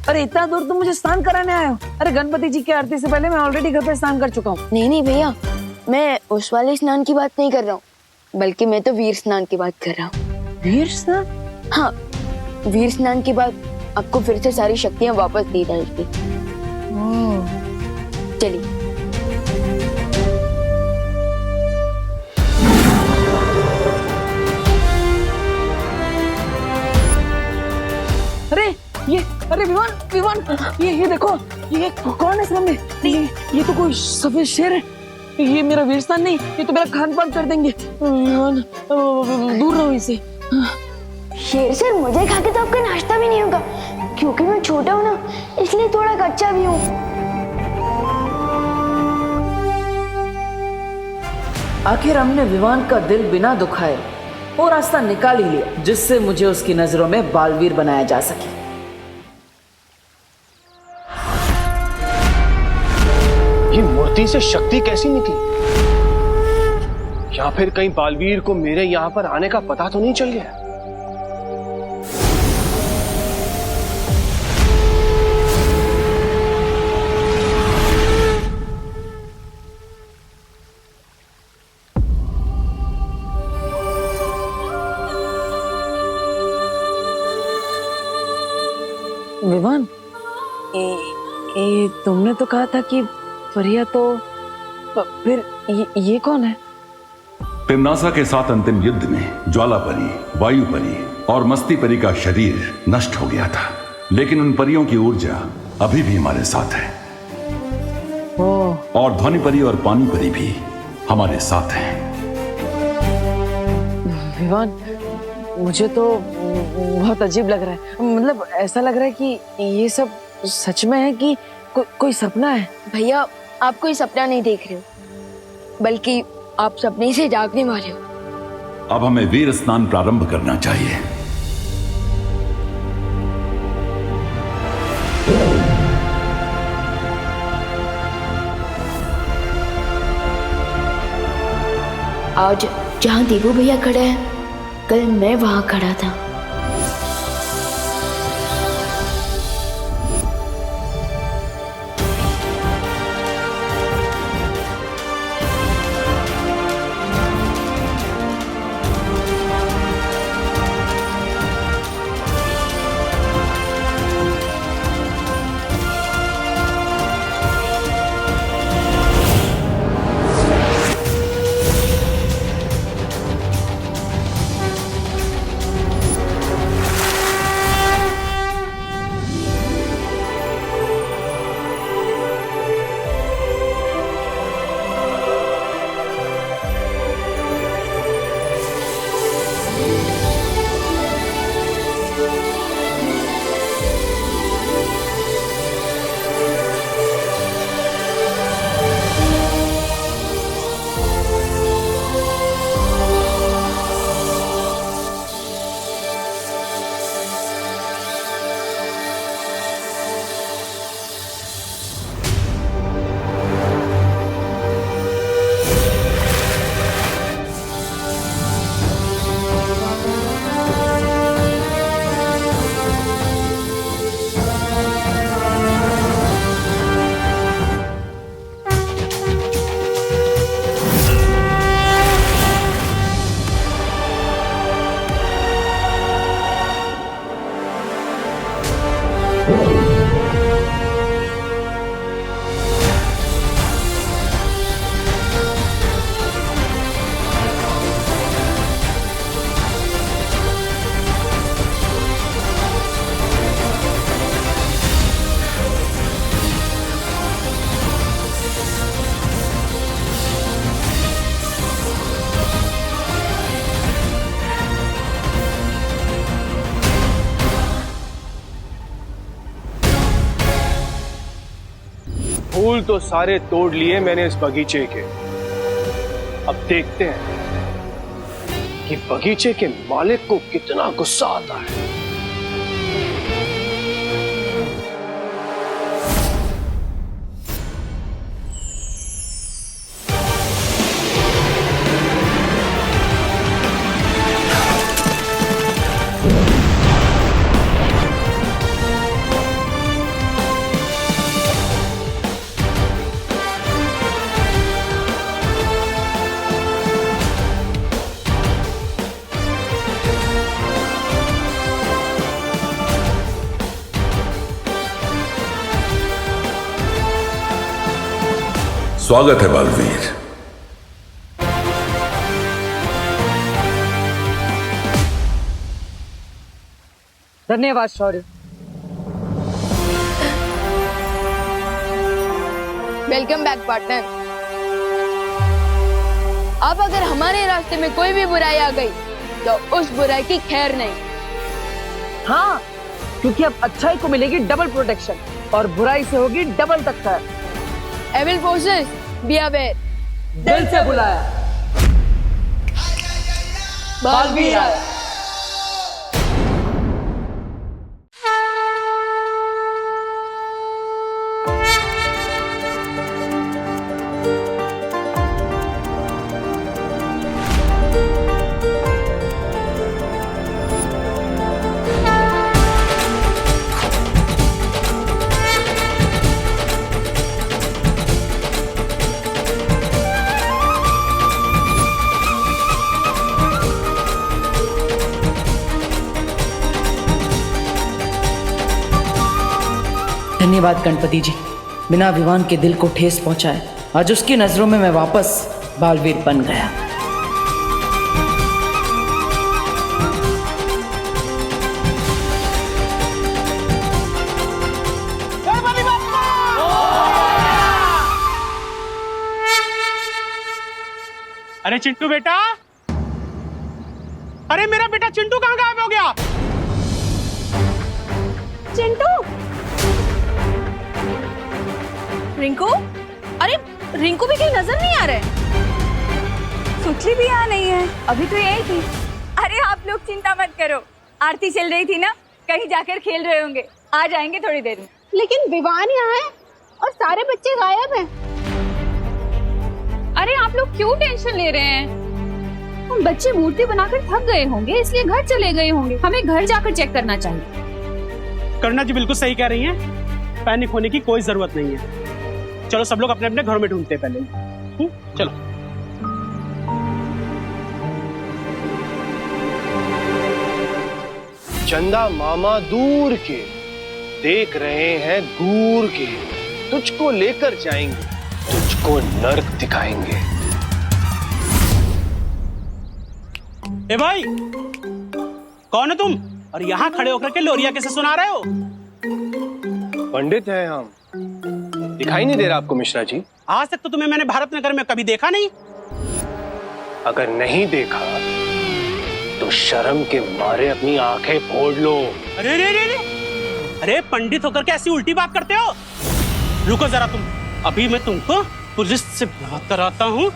S4: अरे इतना दूर तुम मुझे स्नान कराने आए हो? अरे गणपति जी की आरती से पहले मैं ऑलरेडी घर पे स्नान कर चुका हूँ।
S5: नहीं भैया, मैं उस वाले स्नान की बात नहीं कर रहा हूँ, बल्कि मैं तो वीर स्नान की बात कर रहा हूँ।
S4: वीर स्नान?
S5: हाँ, वीर स्नान के बाद आपको फिर से सारी शक्तियाँ वापस दी जाएगी। चलिए।
S4: अरे विमान विमान, ये देखो, ये कौन है इस रूम में? ये तो कोई सफेद शेर है। ये मेरा वीरस्थान नहीं, ये तो मेरा खान पान कर देंगे। विमान दूर रहो इसे।
S12: शेर सर, मुझे खा के तो आपका नाश्ता भी नहीं होगा, क्योंकि मैं छोटा हूँ ना, इसलिए थोड़ा कच्चा भी हूँ।
S4: आखिर हमने विमान का दिल बिना दुखाए वो रास्ता निकाल ही लिया जिससे मुझे उसकी नजरों में बालवीर बनाया जा सके।
S6: ये मूर्ति से शक्ति कैसी निकली? या फिर कहीं बालवीर को मेरे यहां पर आने का पता तो नहीं चल गया?
S4: विमान, ये तुमने तो कहा था कि परिया तो फिर ये कौन है?
S13: तिम्नासा के साथ अंतिम युद्ध में ज्वाला परी, वायु परी और मस्ती परी का शरीर नष्ट हो गया था, लेकिन उन परियों की ऊर्जा अभी भी हमारे साथ है। और ध्वनि परी और पानी परी भी हमारे साथ हैं।
S4: विमान, मुझे तो बहुत अजीब लग रहा है। मतलब ऐसा लग रहा है कि ये सब सच में है कि कोई सपना है।
S12: भैया, आप कोई सपना नहीं देख रहे हो, बल्कि आप सपने से जागने वाले हो।
S13: अब हमें वीर स्नान प्रारंभ करना चाहिए।
S12: आज जहाँ देवू भैया खड़े हैं, कल मैं वहां खड़ा था।
S6: फूल तो सारे तोड़ लिए मैंने इस बगीचे के। अब देखते हैं कि बगीचे के मालिक को कितना गुस्सा आता है।
S13: स्वागत है बालवीर।
S4: धन्यवाद शौर्य।
S12: Welcome back partner. अब अगर हमारे रास्ते में कोई भी बुराई आ गई तो उस बुराई की खैर नहीं।
S4: हाँ, क्योंकि अब अच्छाई को मिलेगी डबल प्रोटेक्शन और बुराई से होगी डबल टक्कर।
S12: Evil forces be aware.
S4: दिल से बुलाया बालवीर आया। धन्यवाद गणपति जी, बिना विवान के दिल को ठेस पहुंचाए आज उसकी नजरों में मैं वापस बालवीर बन गया।
S8: अरे चिंटू बेटा, अरे मेरा बेटा चिंटू कहाँ गायब हो गया?
S7: चिंटू, रिंकू, अरे रिंकू भी कहीं नजर नहीं आ रहे। सुखली भी यहाँ नहीं है, अभी तो यही थी। अरे आप लोग चिंता मत करो, आरती चल रही थी ना, कहीं जाकर खेल रहे होंगे, आ जाएंगे थोड़ी देर में।
S15: लेकिन विवान यहाँ है और सारे बच्चे गायब हैं।
S7: अरे आप लोग क्यों टेंशन ले रहे हैं? हम बच्चे मूर्ति बनाकर थक गए होंगे, इसलिए घर चले गए होंगे। हमें घर जाकर चेक करना चाहिए।
S8: करुणा जी बिल्कुल सही कह रही हैं, पैनिक होने की कोई जरूरत नहीं है। चलो सब लोग अपने अपने घरों में ढूंढते हैं पहले। चलो।
S6: चंदा मामा दूर के देख रहे हैं, दूर के तुझको लेकर जाएंगे, तुझको नर्क दिखाएंगे।
S8: ए भाई, कौन है तुम और यहाँ खड़े होकर के लोरिया कैसे सुना रहे हो?
S6: पंडित हैं हम, दिखाई नहीं दे रहा आपको मिश्रा जी?
S8: आज तक तो तुम्हें मैंने भारत नगर में कभी देखा नहीं।
S6: अगर नहीं देखा तो शर्म के मारे अपनी आंखें फोड़ लो।
S8: अरे रे रे रे, अरे पंडित होकर के ऐसी उल्टी बात करते हो? रुको जरा तुम, अभी मैं तुमको पुलिस से बात कराता हूँ।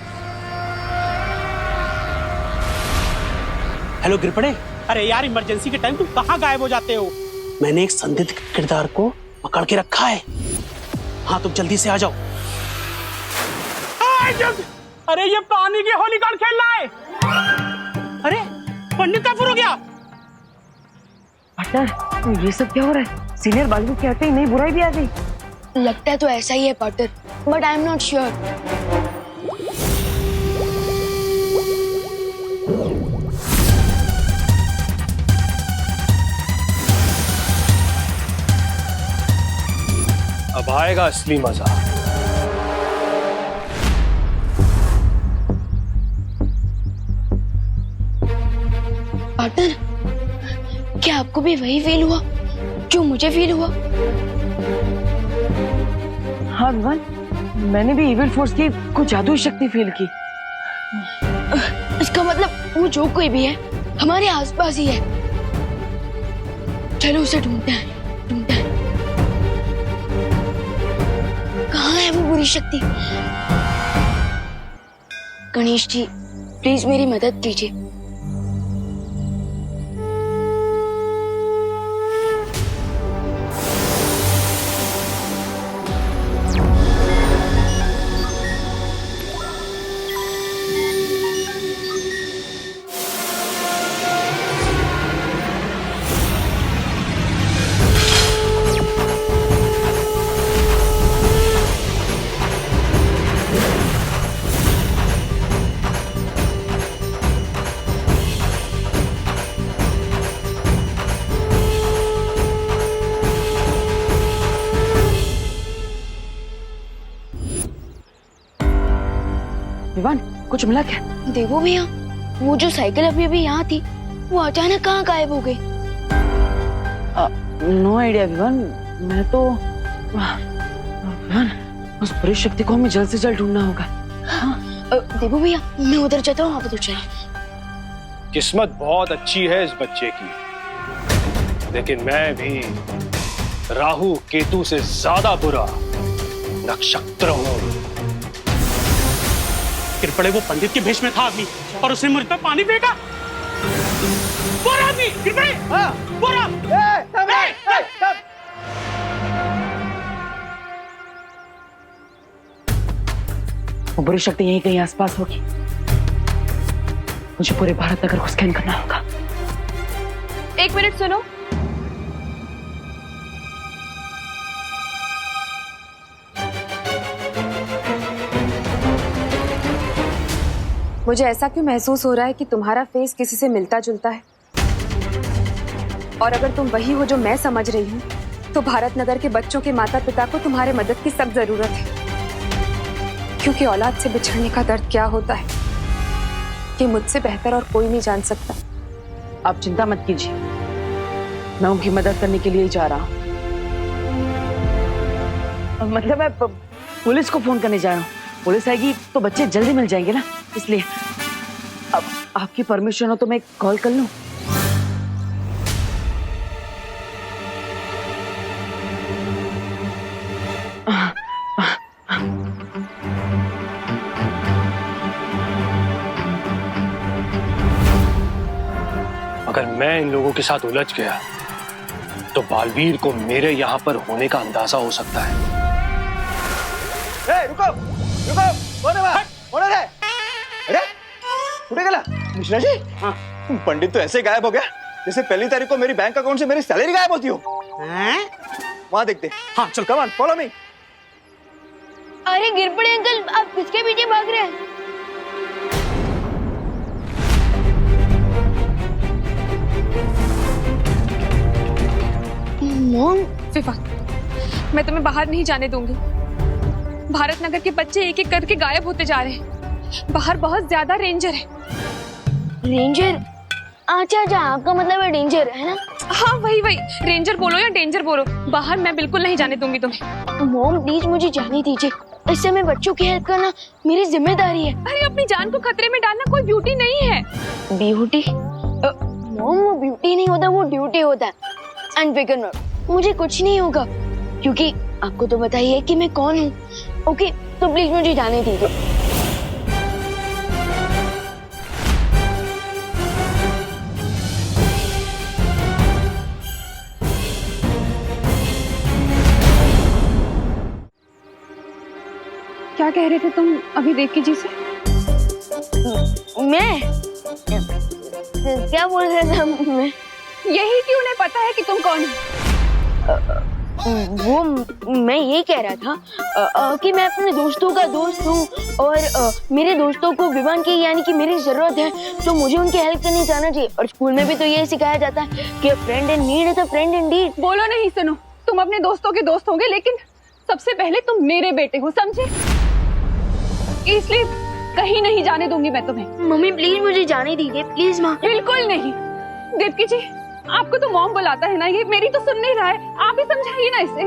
S8: हेलो गिरपड़े, अरे यार इमरजेंसी के टाइम तुम कहाँ गायब हो जाते हो? मैंने एक संदिग्ध किरदार को पकड़ के रखा है। हाँ तुम जल्दी से आ जाओ। अरे ये पानी की होली कौन खेल रहा है? अरे पंडित कहाँ फुर हो गया?
S4: पार्टनर, ये सब क्या हो रहा है? सीनियर बालवीर के आते ही नई बुराई भी आ गई।
S12: लगता है तो ऐसा ही है partner, but I am not sure.
S6: अब आएगा असली मजा।
S12: पार्टनर, क्या आपको भी वही फील हुआ जो मुझे फील हुआ?
S4: हाँ विवान, मैंने भी इविल फोर्स की कुछ जादुई शक्ति फील की।
S12: इसका मतलब वो जो कोई भी है हमारे आसपास ही है। चलो उसे ढूंढते हैं। कहाँ है वो बुरी शक्ति? गणेश जी, प्लीज मेरी मदद कीजिए।
S4: विवान, कुछ मिला क्या?
S12: देवो भैया, वो जो साइकिल अभी अभी यहाँ थी, वो अचानक कहाँ गायब हो गई?
S4: नो आइडिया विवान, मैं तो विवान, उस बुरी शक्ति को हमें जल्द से जल्द ढूंढना होगा।
S12: देबू भैया मैं उधर जाता हूँ, आप उधर चलें।
S6: किस्मत बहुत अच्छी है इस बच्चे की, लेकिन मैं भी राहु केतु से ज्यादा बुरा नक्षत्र हूं।
S16: कृपड़े वो पंडित के भेष में था आदमी और उसने मुझ पर पानी फेंका। वो आदमी कृपड़े, वो
S4: वो बुरी शक्ति यहीं कहीं आसपास होगी। मुझे पूरे भारत नगर को स्कैन करना होगा।
S2: एक मिनट सुनो। मुझे ऐसा क्यों महसूस हो रहा है कि तुम्हारा फेस किसी से मिलता जुलता है, और अगर तुम वही हो जो मैं समझ रही हूँ तो भारत नगर के बच्चों के माता पिता को तुम्हारे मदद की सख्त जरूरत है, क्योंकि औलाद से बिछड़ने का दर्द क्या होता है ये मुझसे बेहतर और कोई नहीं जान सकता।
S4: आप चिंता मत कीजिए, मैं उनकी मदद करने के लिए ही जा रहा हूँ। मतलब मैं पुलिस को फोन करने जा रहा हूँ। पुलिस आएगी तो बच्चे जल्दी मिल जाएंगे ना, इसलिए अब आपकी परमिशन हो तो मैं कॉल कर लूं?
S6: अगर मैं इन लोगों के साथ उलझ गया तो बालवीर को मेरे यहां पर होने का अंदाजा हो सकता है।
S8: रुको रुको, कौन है? अरे उठे गला मिश्रा जी। हाँ। पंडित तो ऐसे गायब हो गया जैसे पहली तारीख को मेरी बैंक अकाउंट से मेरी सैलरी गायब होती हो। वहां देखते। हाँ चल, कम ऑन फॉलो मी।
S12: अरे गिरपड़े अंकल, आप किसके पीछे भाग रहे हैं? मॉम,
S2: फिफा, मैं तुम्हें बाहर नहीं जाने दूंगी। भारत नगर के बच्चे एक एक करके गायब होते जा रहे हैं। बाहर बहुत ज्यादा रेंजर है।
S12: रेंजर? अच्छा, आपका मतलब है डेंजर, है ना?
S2: हाँ वही रेंजर बोलो या डेंजर बोलो, बाहर मैं बिल्कुल नहीं जाने दूंगी तुम्हें।
S12: मॉम प्लीज मुझे जाने दीजिए, इस समय बच्चों की हेल्प करना मेरी जिम्मेदारी है।
S2: अरे अपनी जान को खतरे में डालना कोई ब्यूटी नहीं है।
S12: ब्यूटी? मॉम वो ब्यूटी नहीं होता, वो ड्यूटी होता है। अनफिकर मत, मुझे कुछ नहीं होगा क्योंकि आपको तो पता ही है कि मैं कौन हूँ। ओके, तो प्लीज मुझे जाने दीजिए।
S2: क्या कह रहे थे तुम अभी देवकी जी से?
S12: मैं क्या बोल रहा था मैं?
S2: यही कि उन्हें पता है कि तुम कौन हो।
S12: वो मैं ये कह रहा था कि मैं अपने दोस्तों का दोस्त हूँ और मेरे दोस्तों को विवान की यानी कि मेरी जरूरत है तो मुझे उनकी हेल्प करने जाना चाहिए। और स्कूल में भी तो ये सिखाया जाता है कि friend in need is a friend Indeed.
S2: बोलो नहीं, सुनो, तुम अपने दोस्तों के दोस्त होंगे लेकिन सबसे पहले तुम मेरे बेटे हो, समझे? इसलिए कहीं नहीं जाने दूंगी मैं तुम्हें।
S12: मम्मी प्लीज मुझे जाने दीजिए, प्लीज माँ।
S2: बिल्कुल नहीं। देवकी जी, आपको तो मॉम बुलाता है ना, ये मेरी तो सुन नहीं रहा है, आप ही समझाइए ना इसे।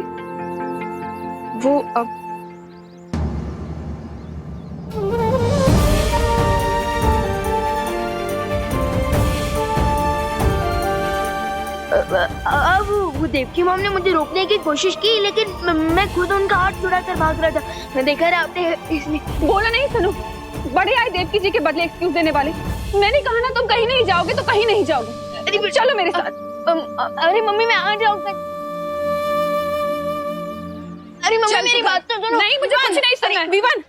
S2: वो
S12: अब वो देवकी मॉम ने मुझे रोकने की कोशिश की लेकिन मैं खुद उनका हाथ छुड़ाकर भाग रहा था। मैं देखा रहा आपने, इसलिए।
S2: बोला नहीं, सुनो, बड़े आए देवकी जी के बदले एक्सक्यूज देने वाले। मैंने कहा ना तुम कहीं नहीं जाओगे तो कहीं नहीं जाओगे। अरे चलो मेरे साथ।
S12: अरे मम्मी मैं आ जाऊंगा। अरे मम्मी मेरी बात तो सुनो।
S2: नहीं, मुझे कुछ नहीं सुनना है। विवान,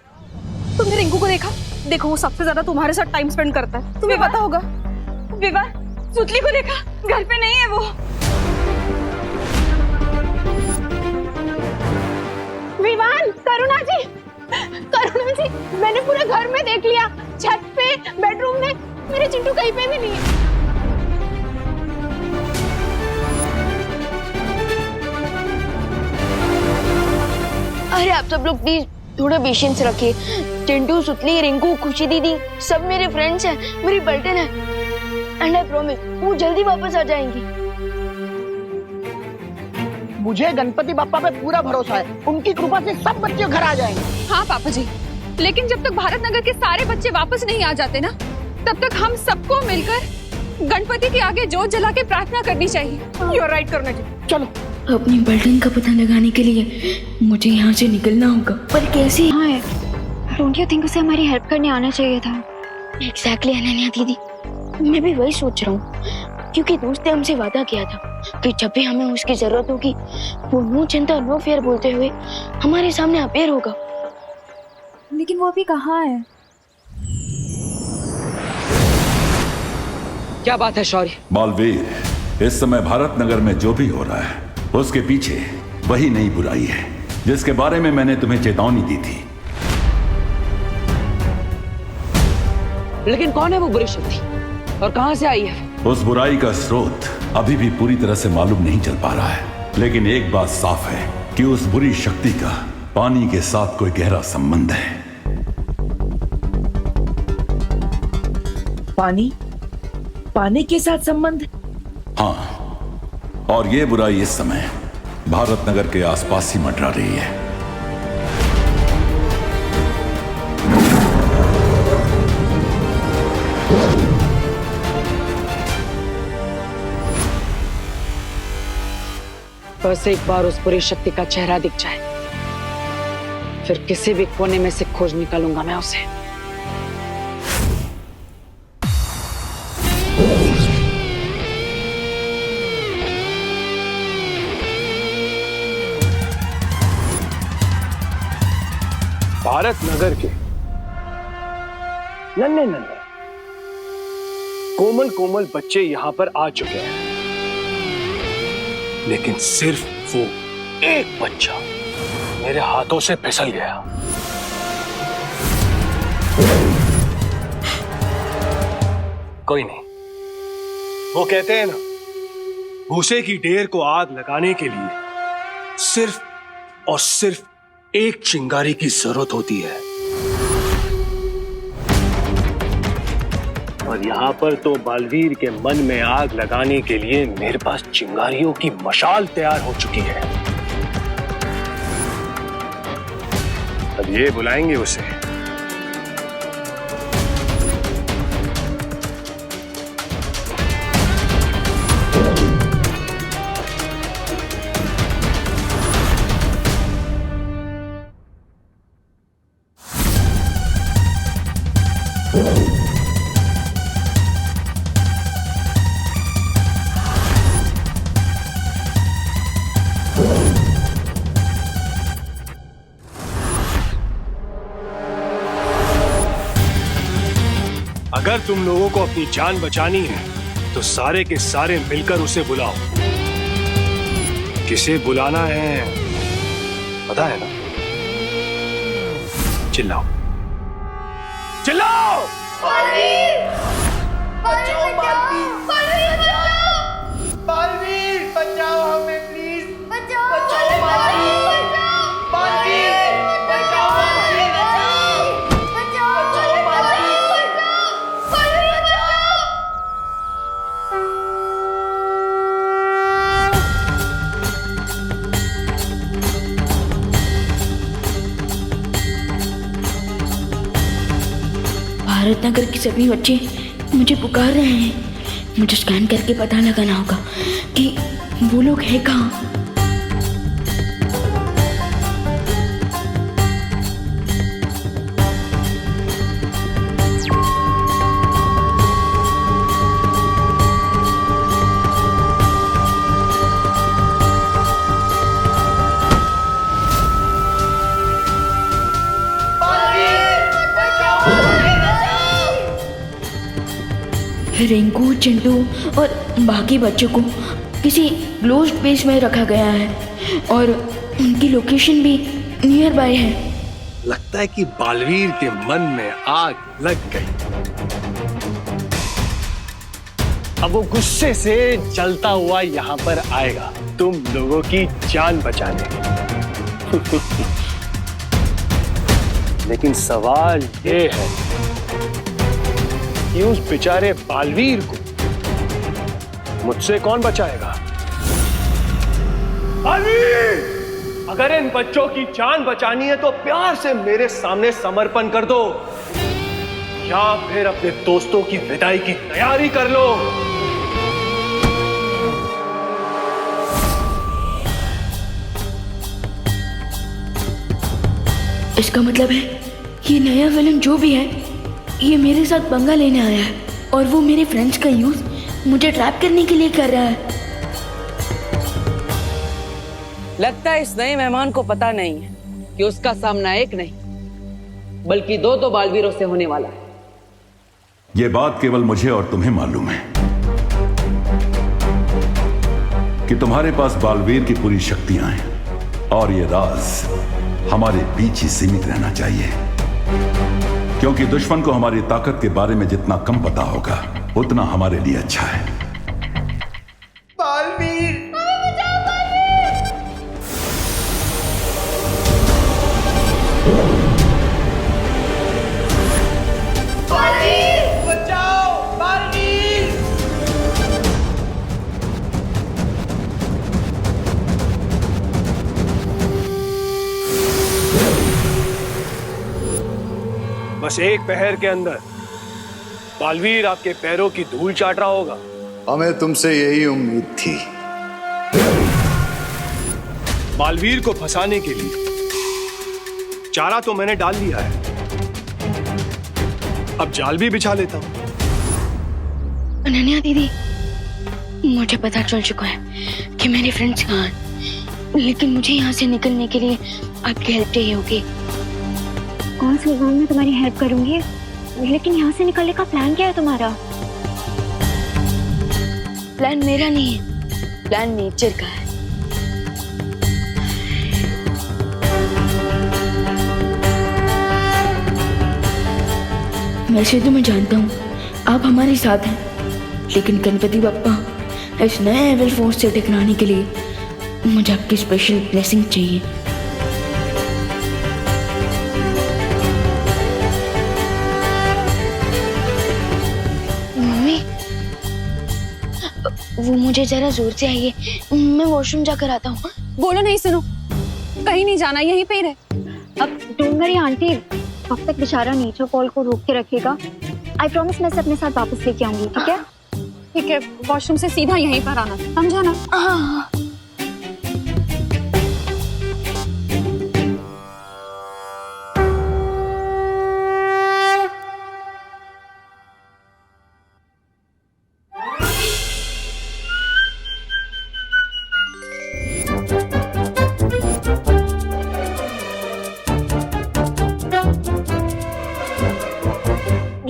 S2: तुमने रिंकू को देखा? देखो वो सबसे ज्यादा तुम्हारे साथ टाइम स्पेंड करता है, तुम्हें पता होगा। विवान, सुतली को देखा? घर पे नहीं है वो।
S15: विवान, करुणा जी, मैंने पूरे घर में देख लिया, छत पे, बेडरूम में, मेरे चिंटू कहीं पे भी नहीं है।
S12: अरे आप सब लोग प्लीज थोड़ा पेशेंस रखिए। चिंटू, सुतली, रिंकू, खुशी दीदी सब मेरे फ्रेंड्स हैं, मेरी बल्टन है। एंड आई प्रॉमिस वो जल्दी वापस आ जाएंगी।
S3: मुझे गणपति बप्पा पे पूरा भरोसा है, उनकी कृपा से सब बच्चे घर आ जाएंगे।
S7: हाँ पापा जी, लेकिन जब तक भारत नगर के सारे बच्चे वापस नहीं आ जाते ना, तब तक हम सबको मिलकर गणपति के आगे जोत जला के प्रार्थना करनी चाहिए।
S3: यू आर राइट करुणा जी, चलो।
S5: अपनी बिल्डिंग का पता लगाने के लिए मुझे यहाँ से निकलना होगा, पर कैसे?
S1: हाँ, डोंट यू थिंक उसे हमारी हेल्प करने आना चाहिए था?
S12: एग्जैक्टली अनन्या दीदी, मैं भी वही सोच रहा हूँ, क्योंकि दोस्त ने हमसे वादा किया था कि जब भी हमें उसकी जरूरत होगी वो नो चिंता नो फियर बोलते हुए हमारे सामने अपेयर होगा।
S1: लेकिन वो अभी कहाँ है?
S4: क्या बात है शौर्य?
S13: बालवीर, इस समय भारत नगर में जो भी हो रहा है उसके पीछे वही नई बुराई है जिसके बारे में मैंने तुम्हें चेतावनी दी थी।
S4: लेकिन कौन है वो बुरी शक्ति और कहां से आई है?
S13: उस बुराई का स्रोत अभी भी पूरी तरह से मालूम नहीं चल पा रहा है, लेकिन एक बात साफ है कि उस बुरी शक्ति का पानी के साथ कोई गहरा संबंध है।
S4: पानी के साथ संबंध?
S13: हाँ, और ये बुराई इस समय भारत नगर के आसपास ही मंडरा रही है।
S4: बस एक बार उस बुरी शक्ति का चेहरा दिख जाए, फिर किसी भी कोने में से खोज निकालूंगा मैं उसे।
S6: भारत नगर के नन्हे नन्हे कोमल कोमल बच्चे यहां पर आ चुके हैं, लेकिन सिर्फ वो एक बच्चा मेरे हाथों से फिसल गया। कोई नहीं, वो कहते हैं ना, भूसे की ढेर को आग लगाने के लिए सिर्फ और सिर्फ एक चिंगारी की जरूरत होती है, और यहाँ पर तो बालवीर के मन में आग लगाने के लिए मेरे पास चिंगारियों की मशाल तैयार हो चुकी है। अब ये बुलाएंगे उसे। अगर तुम लोगों को अपनी जान बचानी है तो सारे के सारे मिलकर उसे बुलाओ। किसे बुलाना है पता है ना? चिल्लाओ चिल्लाओ!
S11: बालवीर! बचाओ बालवीर! बालवीर बचाओ हमें प्लीज! बचाओ बालवीर! बालवीर बचाओ हमें! बचाओ बालवीर!
S5: भारत नगर के सभी बच्चे मुझे पुकार रहे हैं। मुझे स्कैन करके पता लगाना होगा कि वो लोग हैं कहाँ। रिंकू, चिंटू और बाकी बच्चों को किसी क्लोज्ड प्लेस में रखा गया है और उनकी लोकेशन भी नियर बाय है।
S6: लगता है कि बालवीर के मन में आग लग गई। अब वो गुस्से से जलता हुआ यहाँ पर आएगा तुम लोगों की जान बचाने। लेकिन सवाल ये है कि उस बेचारे बालवीर को मुझसे कौन बचाएगा? बालवीर, अगर इन बच्चों की जान बचानी है तो प्यार से मेरे सामने समर्पण कर दो, या फिर अपने दोस्तों की विदाई की तैयारी कर लो।
S5: इसका मतलब है ये नया विलन जो भी है ये मेरे साथ पंगा लेने आया है और वो मेरे फ्रेंड्स का यूज मुझे ट्रैप करने के लिए कर रहा है।
S4: लगता है इस नए मेहमान को पता नहीं है कि उसका सामना एक नहीं बल्कि दो बालवीरों से होने वाला है।
S13: ये बात केवल मुझे और तुम्हें मालूम है कि तुम्हारे पास बालवीर की पूरी शक्तियां हैं और ये राज हमारे बीच ही सीमित रहना चाहिए, क्योंकि दुश्मन को हमारी ताकत के बारे में जितना कम पता होगा उतना हमारे लिए अच्छा है।
S11: बालवीर,
S4: बचाओ बालवीर!
S6: बस एक पहर के अंदर बालवीर आपके पैरों की धूल चाट रहा होगा।
S14: हमें तुमसे यही उम्मीद थी।
S6: बालवीर को फंसाने के लिए चारा तो मैंने डाल लिया है, अब जाल भी बिछा लेता हूं।
S12: अनन्या दीदी, मुझे पता चल चुका है कि मेरे फ्रेंड्स कहाँ हैं, लेकिन मुझे यहाँ से निकलने के लिए आपकी हेल्प चाहिए होगी।
S1: कौन सी बात में तुम्हारी हेल्प करूंगी, लेकिन यहाँ से निकलने का प्लान क्या है तुम्हारा?
S12: प्लान मेरा नहीं है, प्लान नेचर का है। वैसे तो मैं जानता हूँ आप हमारे साथ हैं, लेकिन गणपति बप्पा इस नए एविल फोर्स से टकराने के लिए मुझे आपकी स्पेशल ब्लेसिंग चाहिए। मम्मी, वो मुझे जरा जोर से आइए, मैं वॉशरूम जाकर आता हूँ।
S7: बोलो नहीं, सुनो, कहीं नहीं जाना, यहीं पे ही रहे।
S1: अब डोंट वरी आंटी, अब तक बेचारा नेचर कॉल को रोक के रखेगा। आई प्रॉमिस मैं इसे अपने साथ वापस लेके आऊंगी, ठीक है?
S7: ठीक है, वॉशरूम से सीधा यहीं पर आना, समझा ना?
S12: हाँ।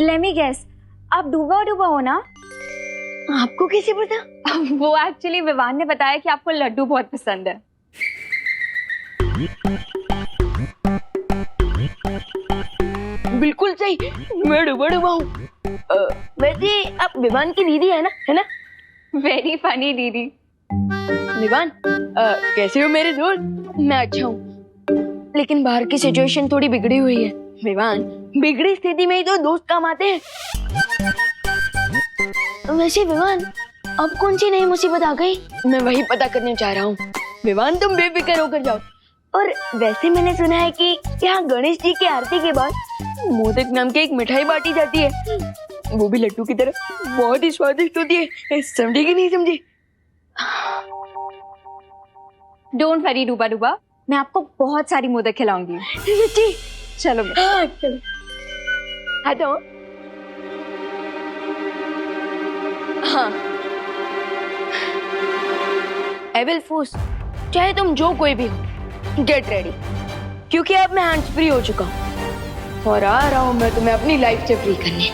S1: Let me guess, आप डूबा डूबा हो ना?
S12: आपको कैसे पता?
S1: वो एक्चुअली विवान ने बताया कि आपको लड्डू बहुत पसंद है।
S12: बिल्कुल सही, मैं डूबा डूबा हूँ। वैसे आप विवान की दीदी है ना?
S1: वेरी फनी दीदी।
S12: विवान, कैसे हो मेरे दोस्त? मैं अच्छा हूँ, लेकिन बाहर की सिचुएशन थोड़ी बिगड़ी हुई है। विवान, बिगड़ी स्थिति में ही तो दोस्त काम आते हैं। वैसे विवान, अब कौन सी नई मुसीबत आ गई? मैं वही पता करने चाह रहा हूँ। विवान, तुम बेफिक्र होकर जाओ। और वैसे मैंने सुना है कि यहाँ गणेश जी की आरती के बाद मोदक नाम की एक मिठाई बांटी जाती है, वो भी लड्डू की तरह, बहुत ही स्वादिष्ट होती है। समझी कि नहीं समझी?
S1: डोंट वरी डूबा डूबा, मैं आपको बहुत सारी मोदक खिलाऊंगी।
S12: सच्ची?
S1: चलो
S12: चलो। हटो। हाँ, एविल फोर्स, चाहे तुम जो कोई भी हो, गेट रेडी, क्योंकि अब मैं हैंड्स फ्री हो चुका हूँ और आ रहा हूँ मैं तुम्हें अपनी लाइफ से फ्री करने।